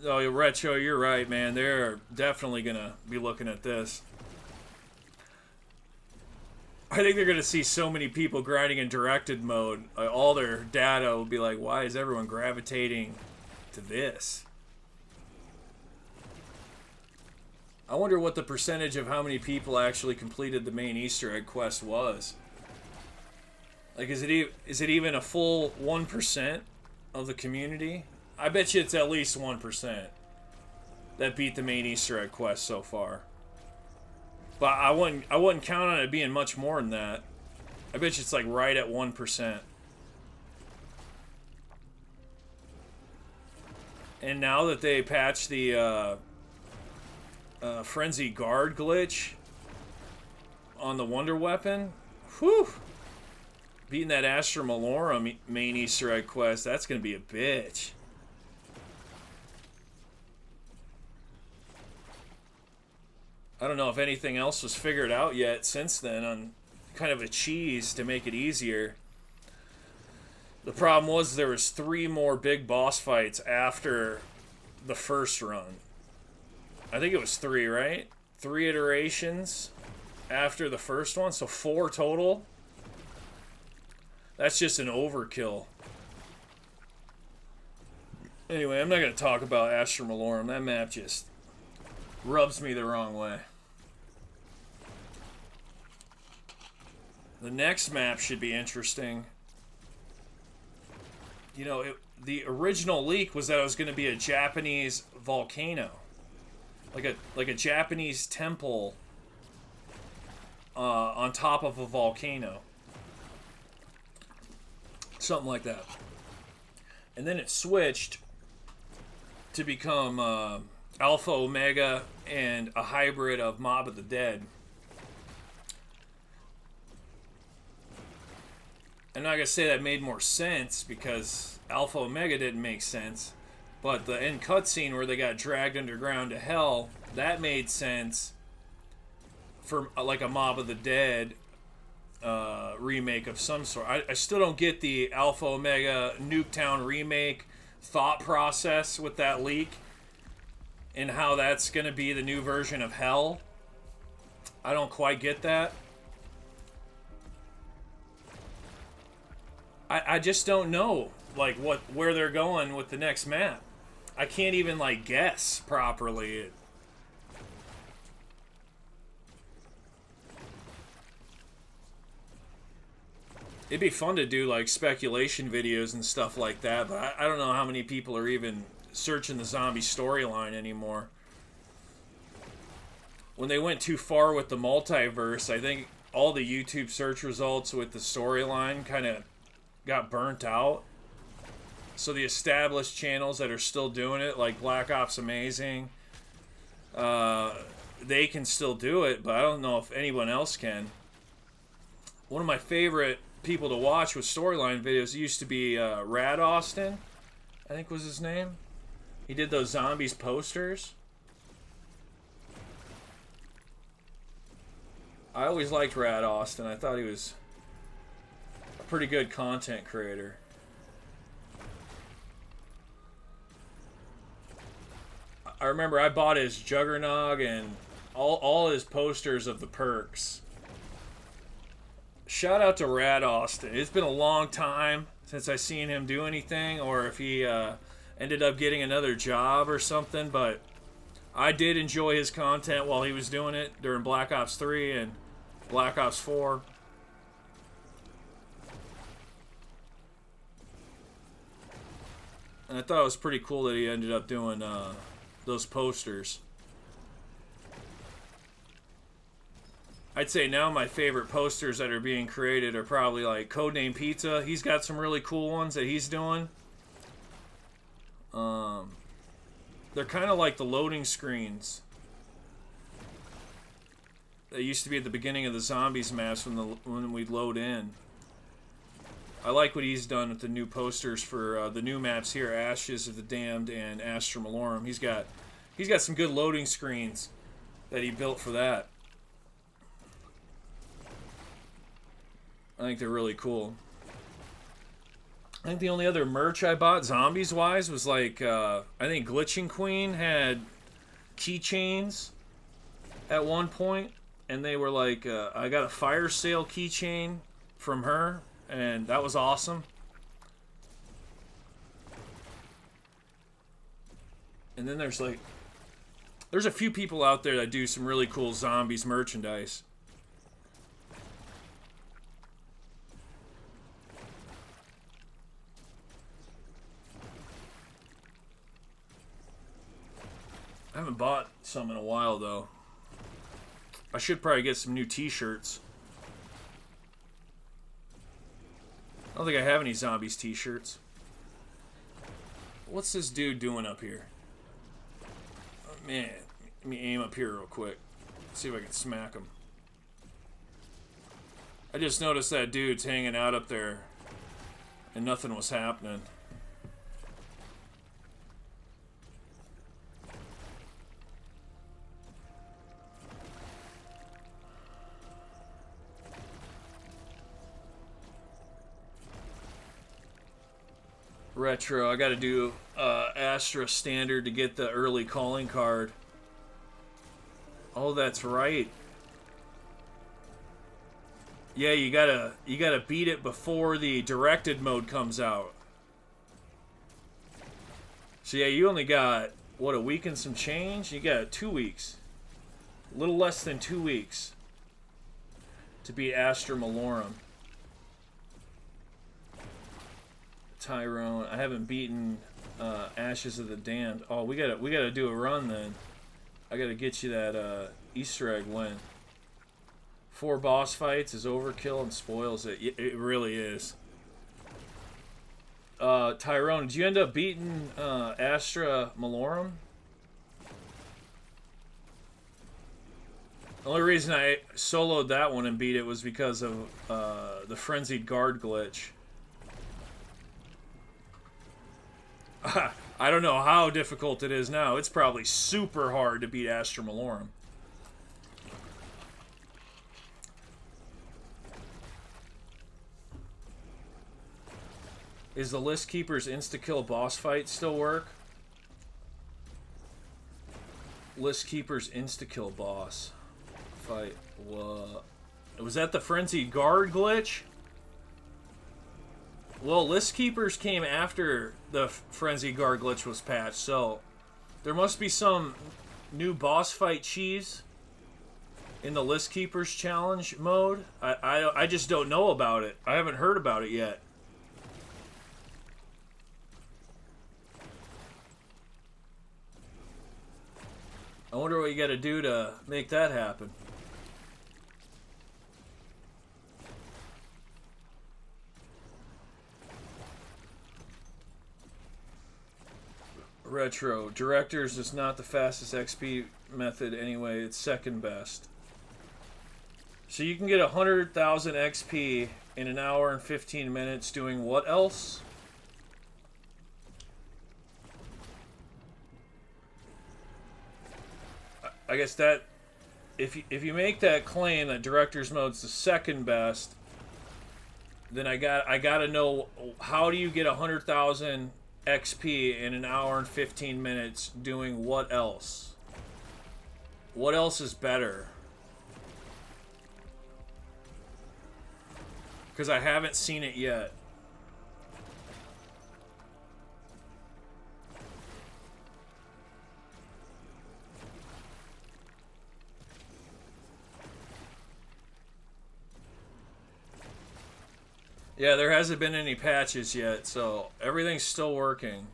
Oh, Retro, you're right, man. They're definitely going to be looking at this. I think they're going to see so many people grinding in directed mode. All their data will be like, why is everyone gravitating to this? I wonder what the percentage of how many people actually completed the main Easter egg quest was. Like, is it even a full 1% of the community? I bet you it's at least 1% that beat the main Easter egg quest so far. But I wouldn't count on it being much more than that. I bet you it's like right at 1%. And now that they patched the Frenzy Guard glitch on the Wonder Weapon, whew! Beating that Astra Malorum main Easter egg quest, that's going to be a bitch. I don't know if anything else was figured out yet since then on kind of a cheese to make it easier. The problem was there was 3 more big boss fights after the first run. I think it was 3, right? 3 iterations after the first one, so 4 total. That's just an overkill. Anyway, I'm not going to talk about Astra Malorum. That map just rubs me the wrong way. The next map should be interesting. You know, the original leak was that it was going to be a Japanese volcano. Like a Japanese temple on top of a volcano. Something like that. And then it switched to become Alpha Omega and a hybrid of Mob of the Dead. I'm not going to say that made more sense because Alpha Omega didn't make sense. But the end cutscene where they got dragged underground to hell, that made sense. for like a Mob of the Dead remake of some sort. I still don't get the Alpha Omega Nuketown remake thought process with that leak and how that's going to be the new version of Hell. I don't quite get that. I just don't know like where they're going with the next map. I can't even like guess properly. It'd be fun to do like speculation videos and stuff like that, but I don't know how many people are even searching the zombie storyline anymore. When they went too far with the multiverse, I think all the YouTube search results with the storyline kind of got burnt out. So the established channels that are still doing it, like Black Ops Amazing, they can still do it, but I don't know if anyone else can. One of my favorite people to watch with storyline videos used to be Rad Austin, I think was his name. He did those zombies posters. I always liked Rad Austin. I thought he was a pretty good content creator. I remember I bought his Juggernog and all his posters of the perks. Shout out to Rad Austin. It's been a long time since I seen him do anything, or if he ended up getting another job or something, but I did enjoy his content while he was doing it during Black Ops 3 and Black Ops 4. And I thought it was pretty cool that he ended up doing those posters. I'd say now my favorite posters that are being created are probably like Codename Pizza. He's got some really cool ones that he's doing. They're kind of like the loading screens that used to be at the beginning of the zombies maps when we'd load in. I like what he's done with the new posters for the new maps here, Ashes of the Damned and Astra Malorum. He's got some good loading screens that he built for that. I think they're really cool. I think the only other merch I bought zombies-wise was like, I think Glitching Queen had keychains at one point, and they were like, I got a fire sale keychain from her, and that was awesome. And then there's a few people out there that do some really cool zombies merchandise. I haven't bought some in a while, though. I should probably get some new t-shirts. I don't think I have any zombies t-shirts. What's this dude doing up here? Oh, man, let me aim up here real quick. See if I can smack him. I just noticed that dude's hanging out up there and nothing was happening. Retro, I gotta do Astra standard to get the early calling card. Oh, that's right. Yeah, you gotta beat it before the directed mode comes out. So yeah, you only got, what, a week and some change? You got 2 weeks. A little less than 2 weeks to beat Astra Malorum. Tyrone. I haven't beaten Ashes of the Damned. Oh, we gotta do a run then. I gotta get you that Easter egg win. 4 boss fights is overkill and spoils it. It really is. Tyrone, did you end up beating Astra Malorum? The only reason I soloed that one and beat it was because of the Frenzied Guard glitch. I don't know how difficult it is now. It's probably super hard to beat Astra Malorum. Is the List Keeper's insta-kill boss fight still work? List Keeper's insta-kill boss fight. What? Was that the Frenzied Guard glitch? Well, List Keepers came after the Frenzied Guard glitch was patched, so there must be some new boss fight cheese in the List Keepers challenge mode. I just don't know about it. I haven't heard about it yet. I wonder what you gotta do to make that happen. Retro. Directors is not the fastest XP method anyway. It's second best. So you can get 100,000 XP in an hour and 15 minutes doing what else? I guess that if you make that claim that director's mode's the second best, then I gotta know, how do you get 100,000 XP in an hour and 15 minutes doing what else? What else is better? Because I haven't seen it yet. Yeah, there hasn't been any patches yet, so everything's still working.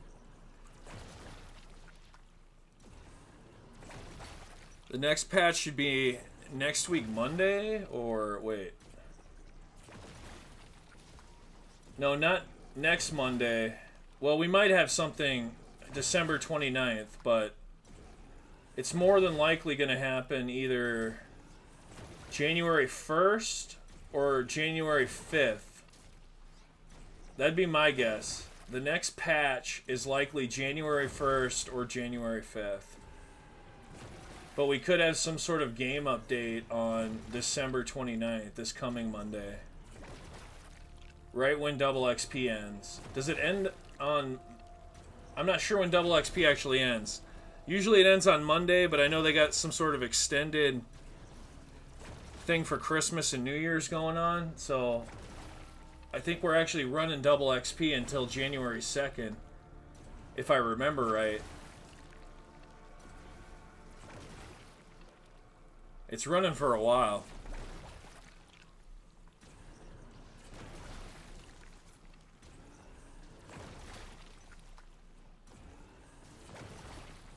The next patch should be next week Monday, or wait. No, not next Monday. Well, we might have something December 29th, but it's more than likely going to happen either January 1st or January 5th. That'd be my guess. The next patch is likely January 1st or January 5th. But we could have some sort of game update on December 29th, this coming Monday. Right when Double XP ends. Does it end on... I'm not sure when Double XP actually ends. Usually it ends on Monday, but I know they got some sort of extended thing for Christmas and New Year's going on, so... I think we're actually running Double XP until January 2nd, if I remember right. It's running for a while.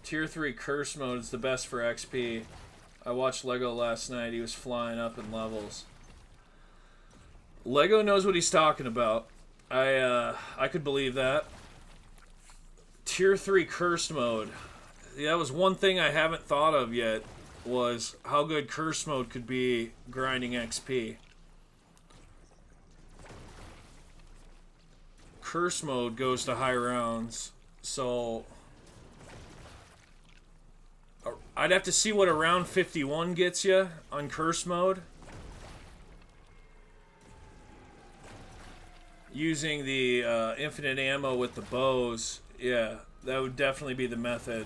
Tier 3 Curse mode is the best for XP. I watched Lego last night. He was flying up in levels. Lego knows what he's talking about. I could believe that. Tier 3 Cursed mode. Yeah, that was one thing I haven't thought of yet, was how good Cursed mode could be grinding XP. Cursed mode goes to high rounds, so... I'd have to see what a round 51 gets you on Cursed mode. Using the infinite ammo with the bows, yeah, that would definitely be the method.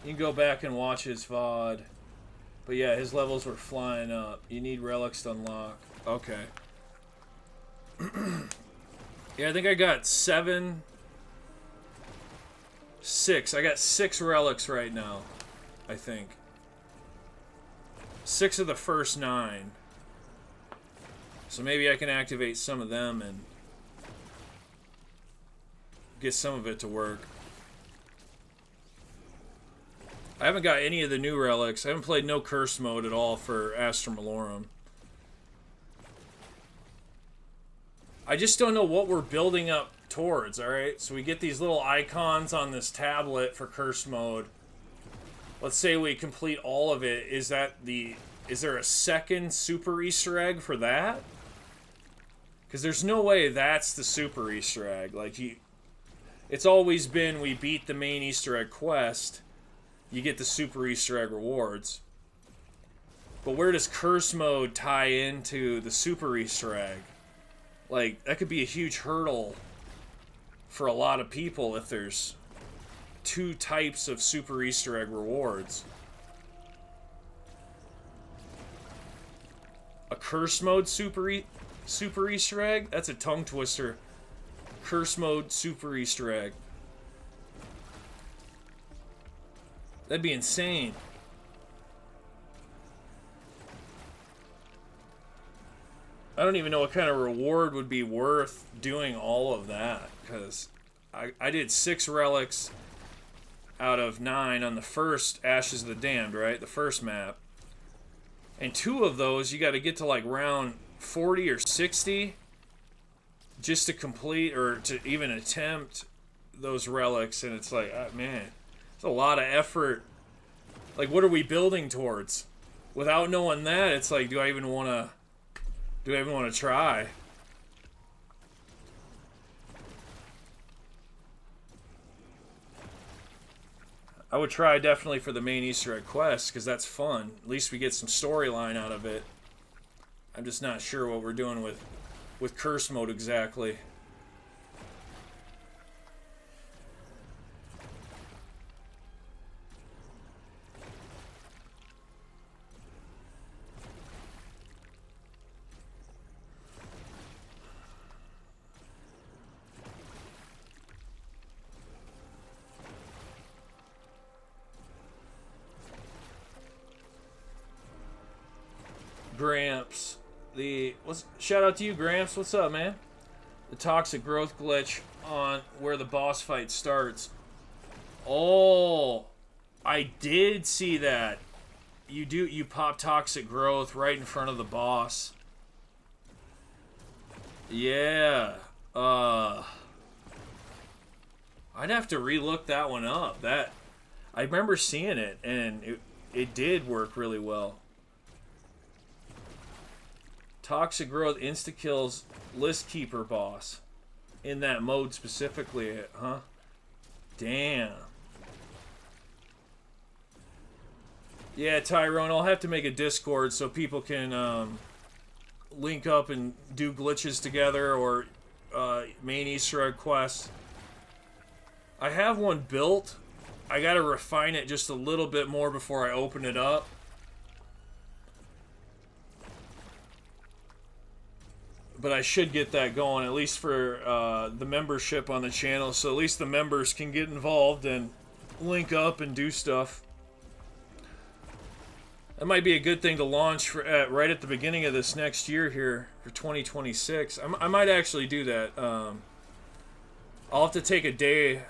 You can go back and watch his VOD. But yeah, his levels were flying up. You need relics to unlock. Okay. Yeah, I think I got 6. I got 6 relics right now, I think. 6 of the first 9. So maybe I can activate some of them and get some of it to work. I haven't got any of the new relics. I haven't played no Curse mode at all for Astra Malorum. I just don't know what we're building up towards, alright? So we get these little icons on this tablet for Curse mode. Let's say we complete all of it. Is there a second super Easter egg for that? Because there's no way that's the super Easter egg. Like, it's always been, we beat the main Easter egg quest, you get the super Easter egg rewards. But where does Curse mode tie into the super Easter egg? Like, that could be a huge hurdle for a lot of people if there's two types of super Easter egg rewards. A curse mode super Easter egg? That's a tongue twister. Curse mode super Easter egg. That'd be insane. I don't even know what kind of reward would be worth doing all of that, because I did 6 relics out of 9 on the first Ashes of the Damned, right? The first map. And 2 of those, you got to get to like round 40 or 60 just to complete or to even attempt those relics. And it's like, man, it's a lot of effort. Like, what are we building towards? Without knowing that, it's like, do I even want to try? I would try definitely for the main Easter egg quest, because that's fun. At least we get some storyline out of it. I'm just not sure what we're doing with curse mode exactly. Gramps, shout out to you, Gramps. What's up, man? The toxic growth glitch on where the boss fight starts. Oh, I did see that. You pop toxic growth right in front of the boss. Yeah. I'd have to relook that one up. I remember seeing it, and it did work really well. Toxic growth insta-kills list keeper boss. In that mode specifically, huh? Damn. Yeah, Tyrone, I'll have to make a Discord so people can link up and do glitches together or main Easter egg quests. I have one built. I gotta refine it just a little bit more before I open it up. But I should get that going, at least for the membership on the channel, so at least the members can get involved and link up and do stuff. That might be a good thing to launch for, right at the beginning of this next year here, for 2026. I might actually do that. I'll have to take a day,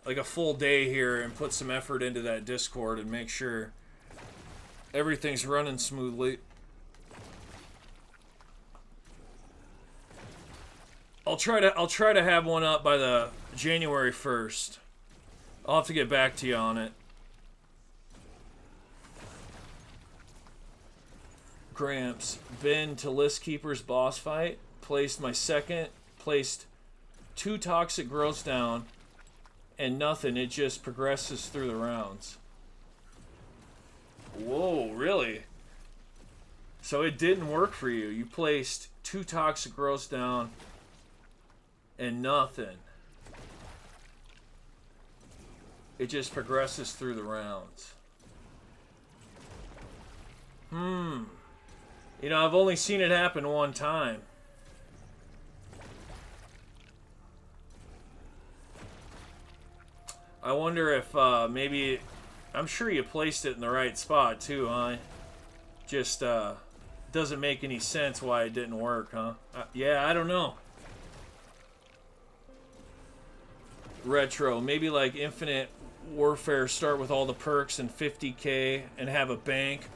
like a full day here, and put some effort into that Discord and make sure everything's running smoothly. I'll try to have one up by the January 1st. I'll have to get back to you on it. Gramps, been to List Keeper's boss fight, placed 2 toxic growths down, and nothing, it just progresses through the rounds. Whoa, really? So it didn't work for you. You placed 2 toxic growths down, and nothing. It just progresses through the rounds. You know, I've only seen it happen one time. I wonder if maybe... I'm sure you placed it in the right spot too, huh? Just doesn't make any sense why it didn't work, huh? Yeah, I don't know. Retro, maybe like Infinite Warfare, start with all the perks and 50k and have a bank.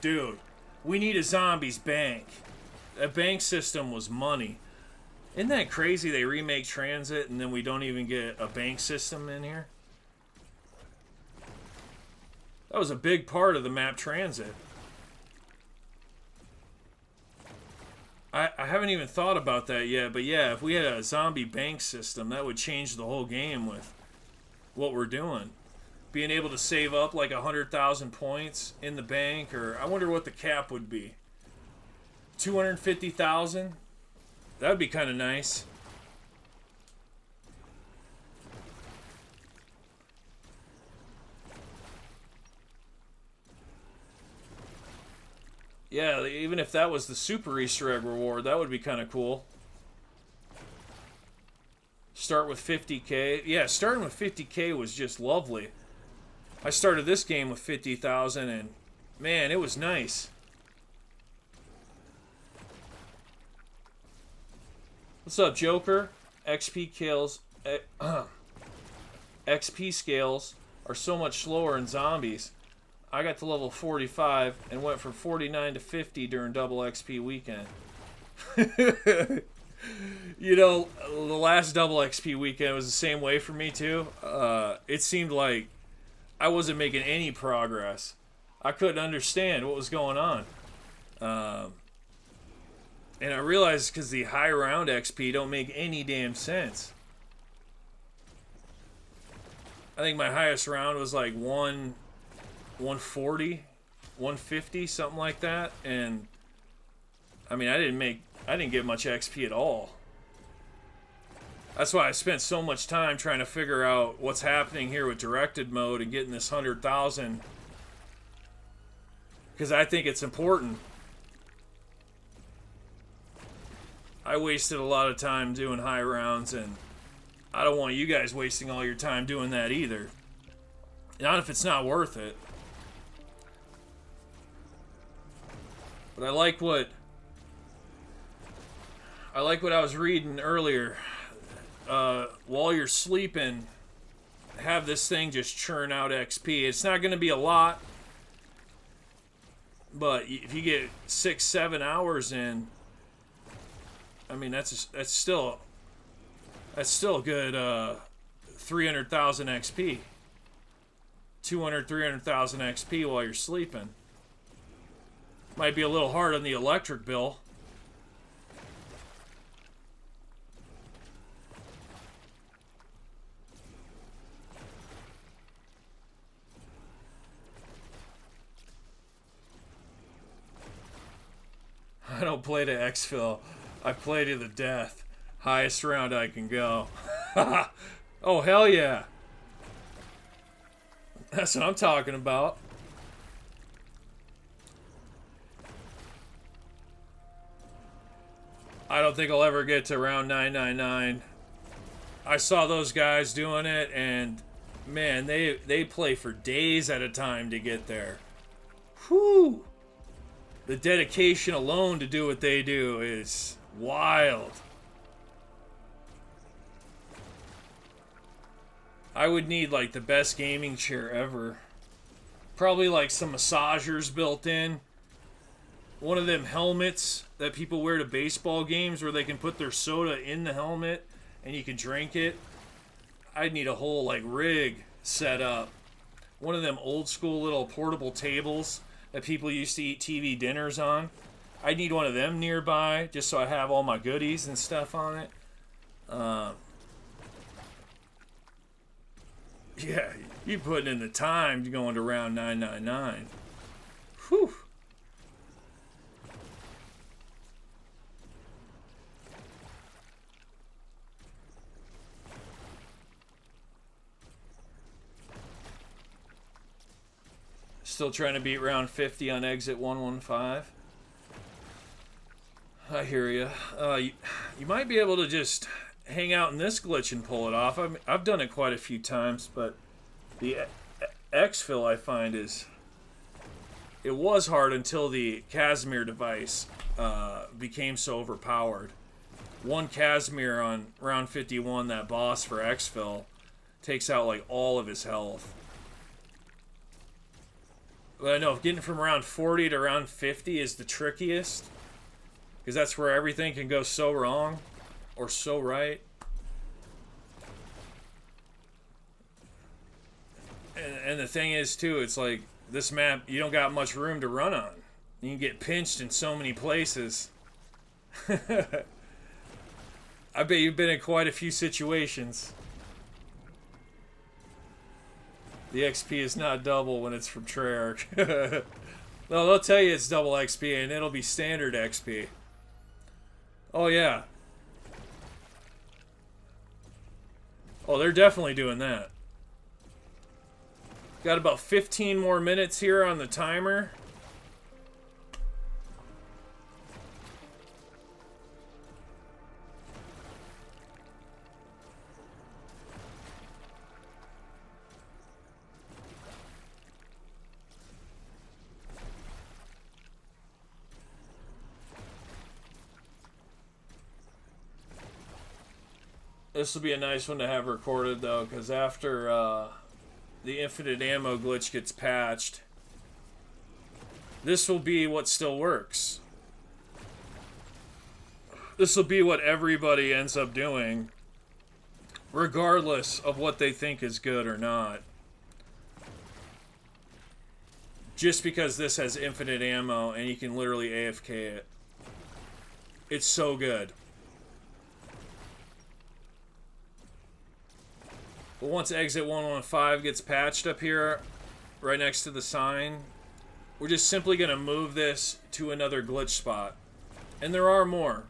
Dude, we need a zombies bank. That bank system was money. Isn't that crazy they remake TranZit and then we don't even get a bank system in here? That was a big part of the map TranZit. I haven't even thought about that yet, but yeah, if we had a zombie bank system, that would change the whole game with what we're doing. Being able to save up like 100,000 points in the bank, or I wonder what the cap would be. 250,000? That would be kind of nice. Yeah, even if that was the super Easter egg reward, that would be kind of cool. Start with 50k. Yeah, starting with 50k was just lovely. I started this game with 50,000 and man, it was nice. What's up, Joker? XP scales are so much slower in zombies. I got to level 45 and went from 49 to 50 during double XP weekend. You know, the last double XP weekend was the same way for me too. It seemed like I wasn't making any progress. I couldn't understand what was going on. And I realized because the high round XP don't make any damn sense. I think my highest round was like 140, 150, something like that. And I mean, I didn't get much XP at all. That's why I spent so much time trying to figure out what's happening here with directed mode and getting this 100,000. Because I think it's important. I wasted a lot of time doing high rounds, and I don't want you guys wasting all your time doing that either. Not if it's not worth it. But I like what I was reading earlier. While you're sleeping, have this thing just churn out XP. It's not going to be a lot, but if you get 6-7 hours in, I mean that's still a good 300,000 XP. 300,000 XP while you're sleeping. Might be a little hard on the electric bill. I don't play to exfil. I play to the death. Highest round I can go. Oh, hell yeah. That's what I'm talking about. I don't think I'll ever get to round 999. I saw those guys doing it, and man, they play for days at a time to get there. Whew. The dedication alone to do what they do is wild. I would need like the best gaming chair ever. Probably like some massagers built in. One of them helmets that people wear to baseball games where they can put their soda in the helmet and you can drink it. I'd need a whole like rig set up. One of them old school little portable tables that people used to eat TV dinners on. I need one of them nearby just so I have all my goodies and stuff on it. Yeah, you putting in the time to going to round 999. Whew. Still trying to beat round 50 on exit 115. I hear you. You might be able to just hang out in this glitch and pull it off. I've done it quite a few times, but the exfil I find it was hard until the Casimir device became so overpowered. One Casimir on round 51, that boss for exfil, takes out like all of his health. But I know getting from round 40 to round 50 is the trickiest, because that's where everything can go so wrong or so right. And the thing is too, it's like this map, you don't got much room to run on. You can get pinched in so many places. I bet you've been in quite a few situations. The XP is not double when it's from Treyarch. No, they'll tell you it's double XP and it'll be standard XP. Oh yeah, Oh, they're definitely doing that. Got about 15 more minutes here on the timer. This will be a nice one to have recorded, though, because after the infinite ammo glitch gets patched, this will be what still works. This will be what everybody ends up doing, regardless of what they think is good or not. Just because this has infinite ammo and you can literally AFK it. It's so good. But once exit 115 gets patched up here, right next to the sign, we're just simply going to move this to another glitch spot. And there are more.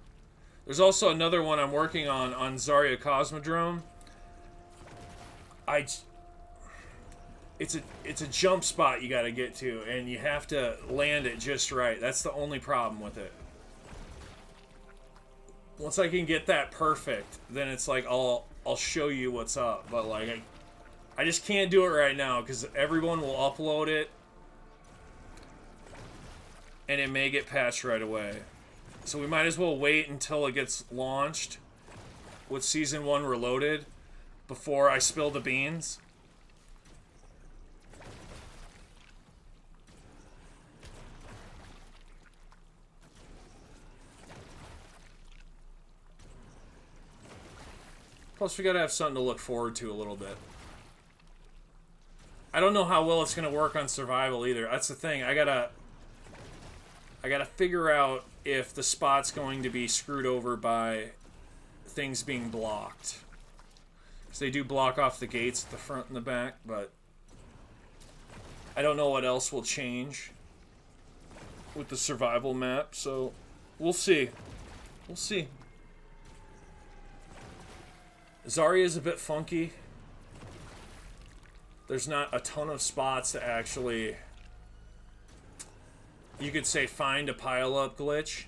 There's also another one I'm working on Zarya Cosmodrome. It's a jump spot you got to get to, and you have to land it just right. That's the only problem with it. Once I can get that perfect, then it's like I'll show you what's up. But like I just can't do it right now because everyone will upload it, and it may get patched right away. So we might as well wait until it gets launched with Season 1 Reloaded before I spill the beans. Plus, we gotta have something to look forward to a little bit. I don't know how well it's gonna work on survival either. That's the thing. I gotta figure out if the spot's going to be screwed over by things being blocked. Because they do block off the gates at the front and the back, but I don't know what else will change with the survival map, so we'll see. We'll see. Zarya is a bit funky. There's not a ton of spots to actually, you could say, find a pile-up glitch.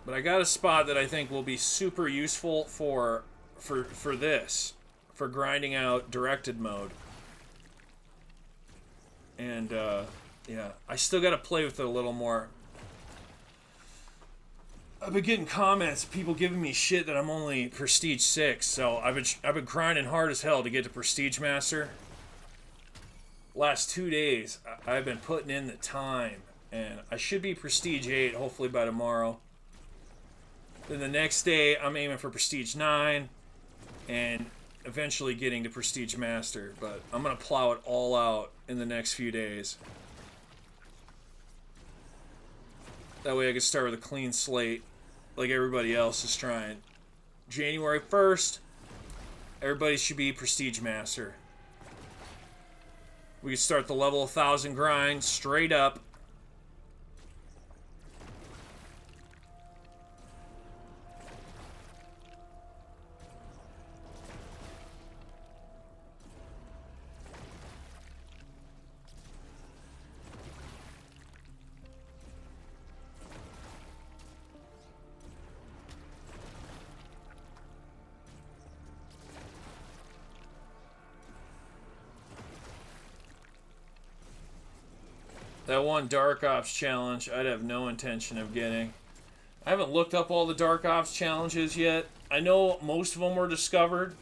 But I got a spot that I think will be super useful for this, for grinding out directed mode. And yeah, I still got to play with it a little more. I've been getting comments, people giving me shit that I'm only Prestige 6, so I've been grinding hard as hell to get to Prestige Master. Last 2 days, I've been putting in the time, and I should be Prestige 8 hopefully by tomorrow. Then the next day, I'm aiming for Prestige 9, and eventually getting to Prestige Master, but I'm gonna plow it all out in the next few days. That way I can start with a clean slate, like everybody else is trying. January 1st, everybody should be Prestige Master. We can start the level 1000 grind straight up. That one Dark Ops challenge, I'd have no intention of getting. I haven't looked up all the Dark Ops challenges yet. I know most of them were discovered.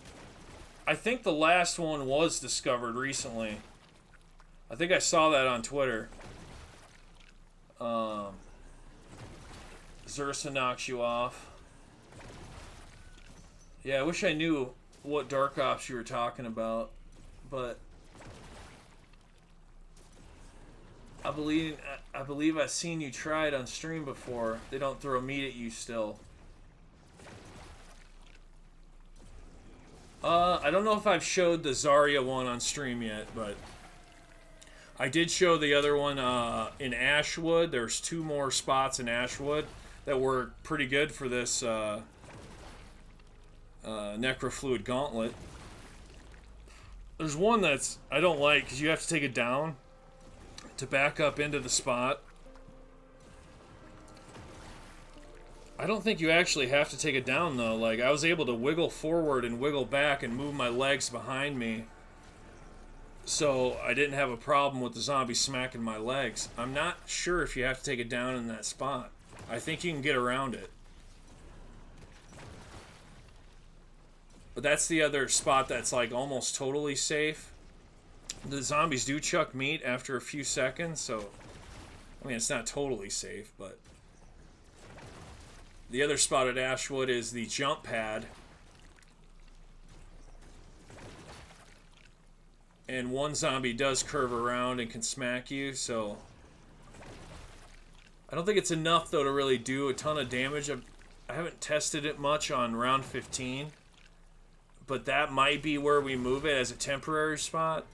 I think the last one was discovered recently. I think I saw that on Twitter. Zursa knocks you off. Yeah, I wish I knew what Dark Ops you were talking about, but I believe I've seen you try it on stream before. They don't throw meat at you still. I don't know if I've showed the Zarya one on stream yet, but I did show the other one in Ashwood. There's 2 more spots in Ashwood that work pretty good for this Necrofluid Gauntlet. There's one that's I don't like because you have to take it down to back up into the spot. I don't think you actually have to take it down, though. Like, I was able to wiggle forward and wiggle back and move my legs behind me. So I didn't have a problem with the zombie smacking my legs. I'm not sure if you have to take it down in that spot. I think you can get around it. But that's the other spot that's, like, almost totally safe. The zombies do chuck meat after a few seconds, so... I mean, it's not totally safe, but... The other spot at Ashwood is the jump pad. And one zombie does curve around and can smack you, so... I don't think it's enough, though, to really do a ton of damage. I haven't tested it much on round 15. But that might be where we move it as a temporary spot.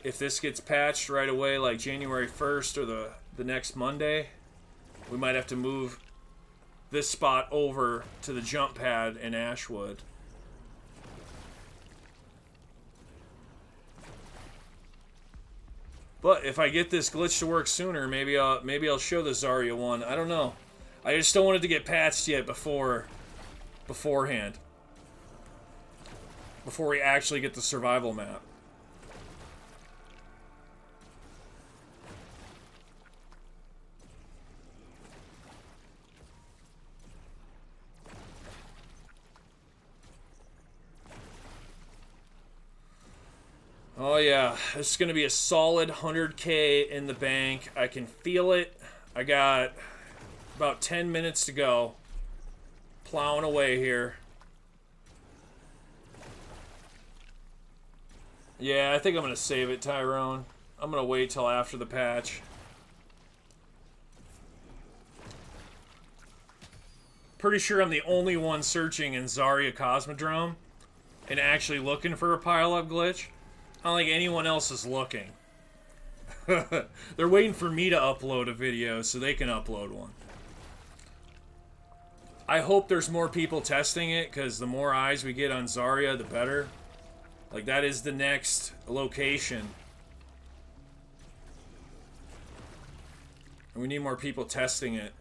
If this gets patched right away, like January 1st or the next Monday... We might have to move this spot over to the jump pad in Ashwood. But if I get this glitch to work sooner, maybe I'll show the Zarya one. I don't know. I just don't want it to get patched yet beforehand. Before we actually get the survival map. Oh yeah, this is going to be a solid 100K in the bank. I can feel it. I got about 10 minutes to go. Plowing away here. Yeah, I think I'm going to save it, Tyrone. I'm going to wait till after the patch. Pretty sure I'm the only one searching in Zarya Cosmodrome and actually looking for a pile-up glitch. I don't think anyone else is looking. They're waiting for me to upload a video so they can upload one. I hope there's more people testing it, because the more eyes we get on Zarya, the better. Like, that is the next location. And we need more people testing it.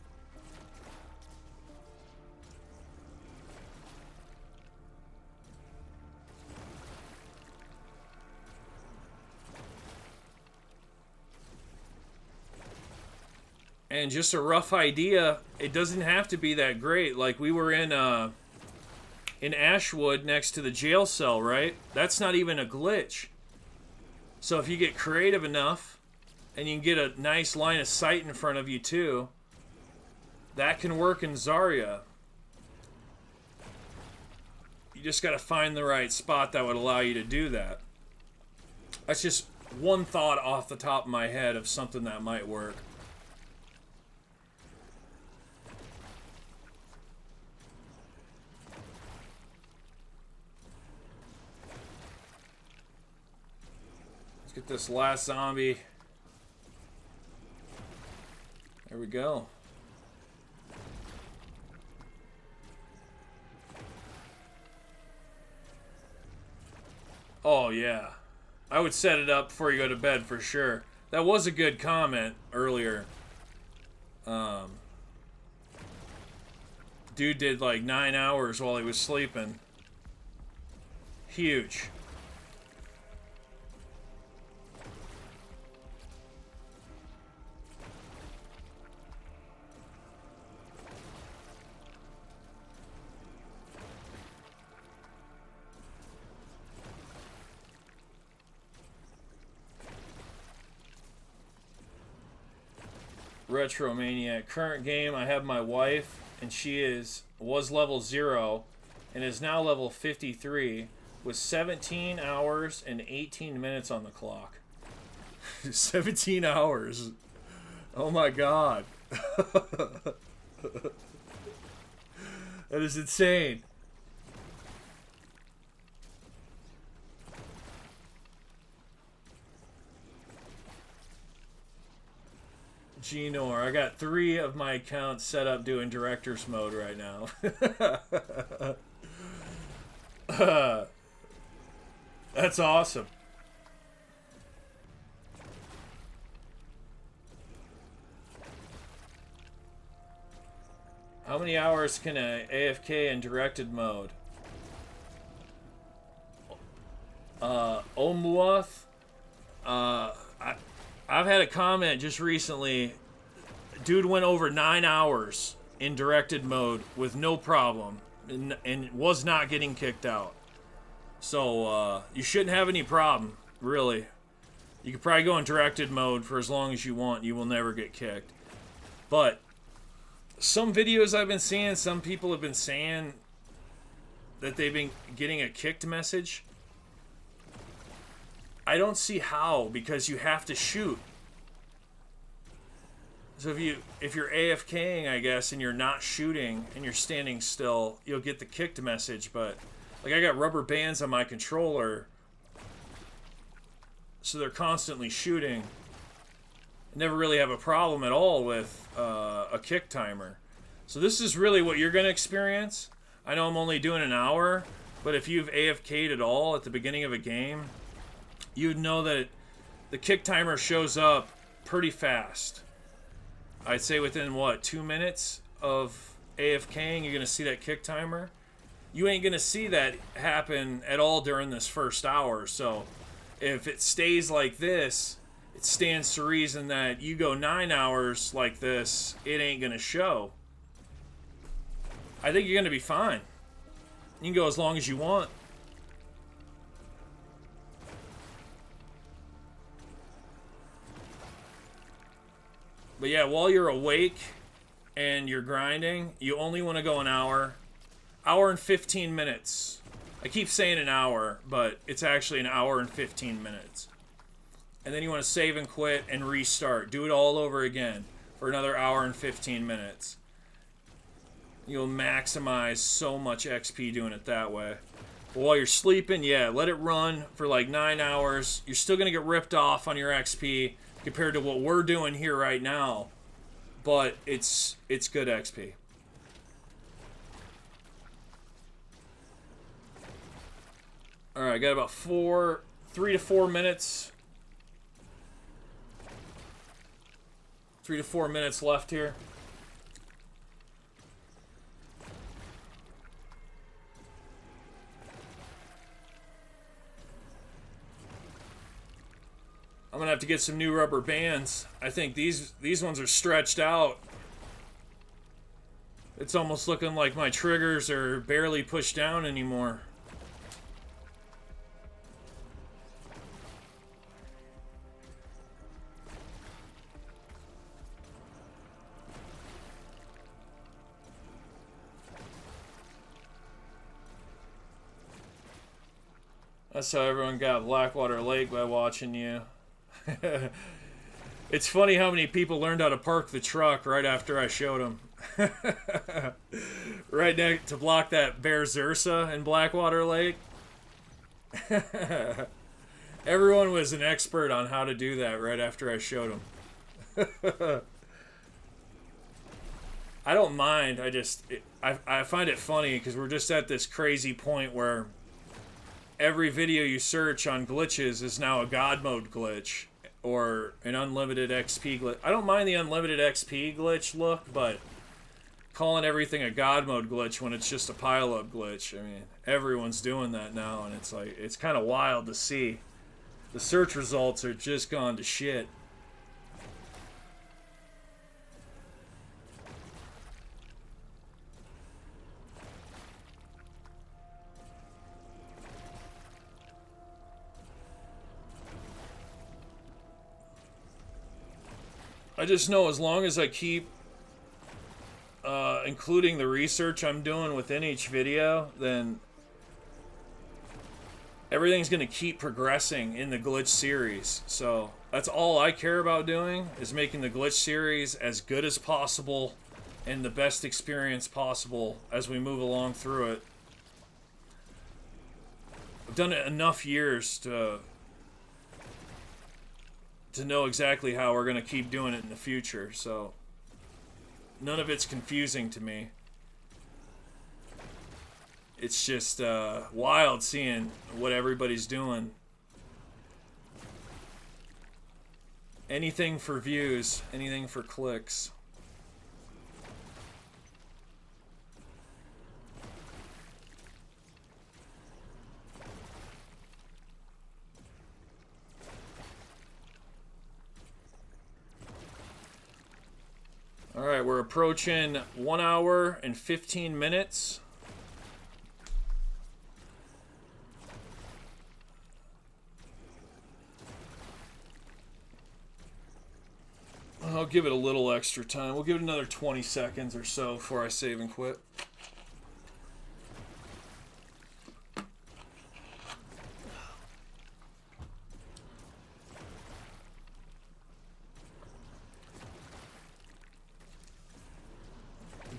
And just a rough idea, it doesn't have to be that great. Like, we were in Ashwood next to the jail cell, right? That's not even a glitch. So if you get creative enough, and you can get a nice line of sight in front of you too, that can work in Zarya. You just gotta find the right spot that would allow you to do that. That's just one thought off the top of my head of something that might work. Get this last zombie. There we go. Oh yeah. I would set it up before you go to bed for sure. That was a good comment earlier. Dude did like 9 hours while he was sleeping. Huge. Retro Maniac. Current game, I have my wife, and she was level 0, and is now level 53, with 17 hours and 18 minutes on the clock. 17 hours. Oh my god. That is insane. Gnor. I got 3 of my accounts set up doing director's mode right now. That's awesome. How many hours can a AFK in directed mode? Omuath? I've had a comment just recently. Dude went over 9 hours in directed mode with no problem and was not getting kicked out. So, you shouldn't have any problem, really. You could probably go in directed mode for as long as you want. You will never get kicked. But some videos I've been seeing, some people have been saying that they've been getting a kicked message. I don't see how, because you have to shoot. So if you're AFKing, I guess, and you're not shooting and you're standing still, you'll get the kicked message. But like, I got rubber bands on my controller, so they're constantly shooting. I never really have a problem at all with a kick timer. So this is really what you're going to experience. I know I'm only doing an hour, but if you've AFK'd at all at the beginning of a game, you'd know that the kick timer shows up pretty fast. I'd say within, what, 2 minutes of AFKing, you're going to see that kick timer. You ain't going to see that happen at all during this first hour. So if it stays like this, it stands to reason that you go 9 hours like this, it ain't going to show. I think you're going to be fine. You can go as long as you want. But yeah, while you're awake and you're grinding, you only want to go an hour. Hour and 15 minutes. I keep saying an hour, but it's actually an hour and 15 minutes. And then you want to save and quit and restart. Do it all over again for another hour and 15 minutes. You'll maximize so much XP doing it that way. But while you're sleeping, yeah, let it run for like 9 hours. You're still going to get ripped off on your XP compared to what we're doing here right now. But it's good XP. Alright, I got about 3 to 4 minutes. 3 to 4 minutes left here. I'm gonna have to get some new rubber bands. I think these ones are stretched out. It's almost looking like my triggers are barely pushed down anymore. That's how everyone got Blackwater Lake, by watching you. It's funny how many people learned how to park the truck right after I showed them. Right now, to block that Bear Zursa in Blackwater Lake. Everyone was an expert on how to do that right after I showed them. I don't mind. I find it funny because we're just at this crazy point where every video you search on glitches is now a God mode glitch or an unlimited XP glitch. I don't mind the unlimited XP glitch look, but calling everything a God mode glitch when it's just a pile-up glitch, I mean, everyone's doing that now, and it's like, it's kind of wild to see. The search results are just gone to shit. I just know as long as I keep including the research I'm doing within each video, then everything's going to keep progressing in the glitch series. So that's all I care about doing, is making the glitch series as good as possible and the best experience possible as we move along through it. I've done it enough years to to know exactly how we're going to keep doing it in the future. So none of it's confusing to me. It's just wild seeing what everybody's doing. Anything for views, anything for clicks. All right, we're approaching 1 hour and 15 minutes. I'll give it a little extra time. We'll give it another 20 seconds or so before I save and quit.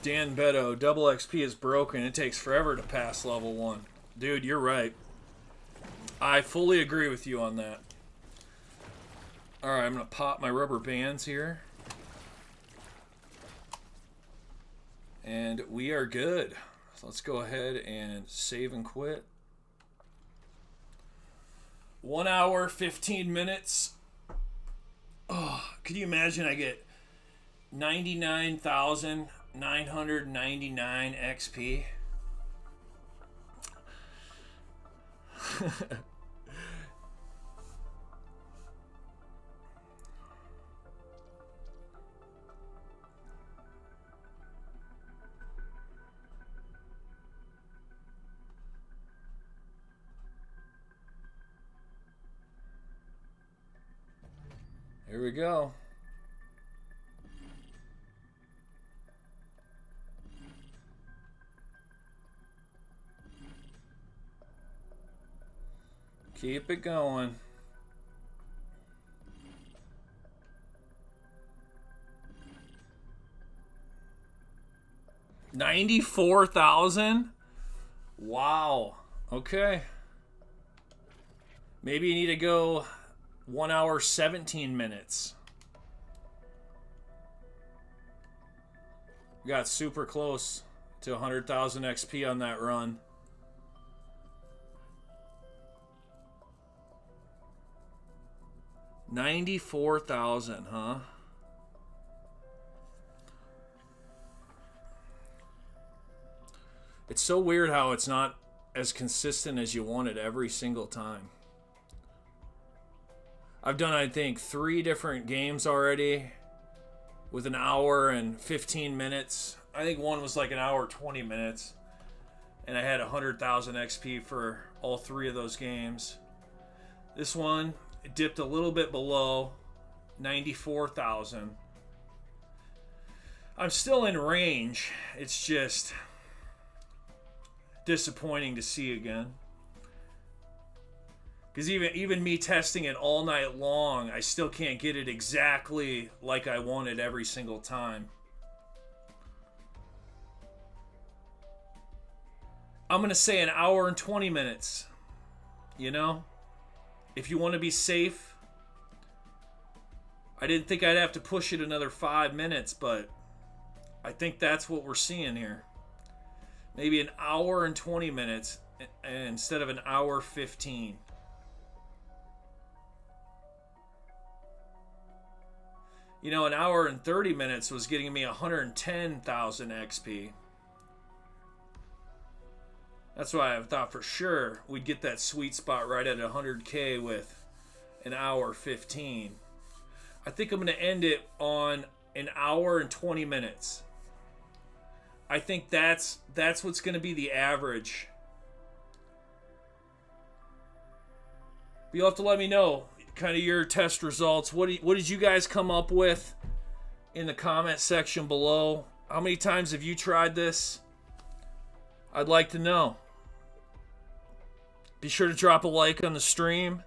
Dan Beto, double XP is broken. It takes forever to pass level 1. Dude, you're right. I fully agree with you on that. Alright, I'm going to pop my rubber bands here. And we are good. So let's go ahead and save and quit. 1 hour, 15 minutes. Oh, could you imagine I get 99,999 XP? Here we go. Keep it going. $94,000? Wow. Okay. Maybe you need to go 1 hour, 17 minutes. We got super close to 100,000 XP on that run. $94,000, huh? It's so weird how it's not as consistent as you want it every single time. I've done, I think, 3 different games already with an hour and 15 minutes. I think one was like an hour, 20 minutes. And I had 100,000 XP for all 3 of those games. This one, it dipped a little bit below 94,000. I'm still in range. It's just disappointing to see again. Because even me testing it all night long, I still can't get it exactly like I want it every single time. I'm going to say an hour and 20 minutes. You know? If you want to be safe. I didn't think I'd have to push it another 5 minutes, but I think that's what we're seeing here. Maybe an hour and 20 minutes instead of an hour 15. You know, an hour and 30 minutes was getting me 110,000 XP. That's why I thought for sure we'd get that sweet spot right at 100K with an hour 15. I think I'm going to end it on an hour and 20 minutes. I think that's what's going to be the average. But you'll have to let me know kind of your test results. What did you guys come up with in the comment section below? How many times have you tried this? I'd like to know. Be sure to drop a like on the stream,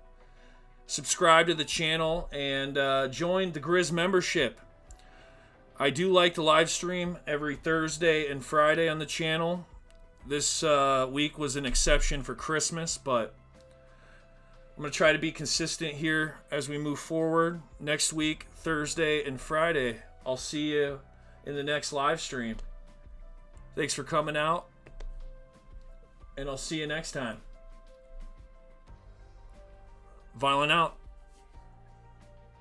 subscribe to the channel, and join the GRIZZ membership. I do like to live stream every Thursday and Friday on the channel. This week was an exception for Christmas, but I'm going to try to be consistent here as we move forward. Next week, Thursday and Friday, I'll see you in the next live stream. Thanks for coming out, and I'll see you next time. Viollent out.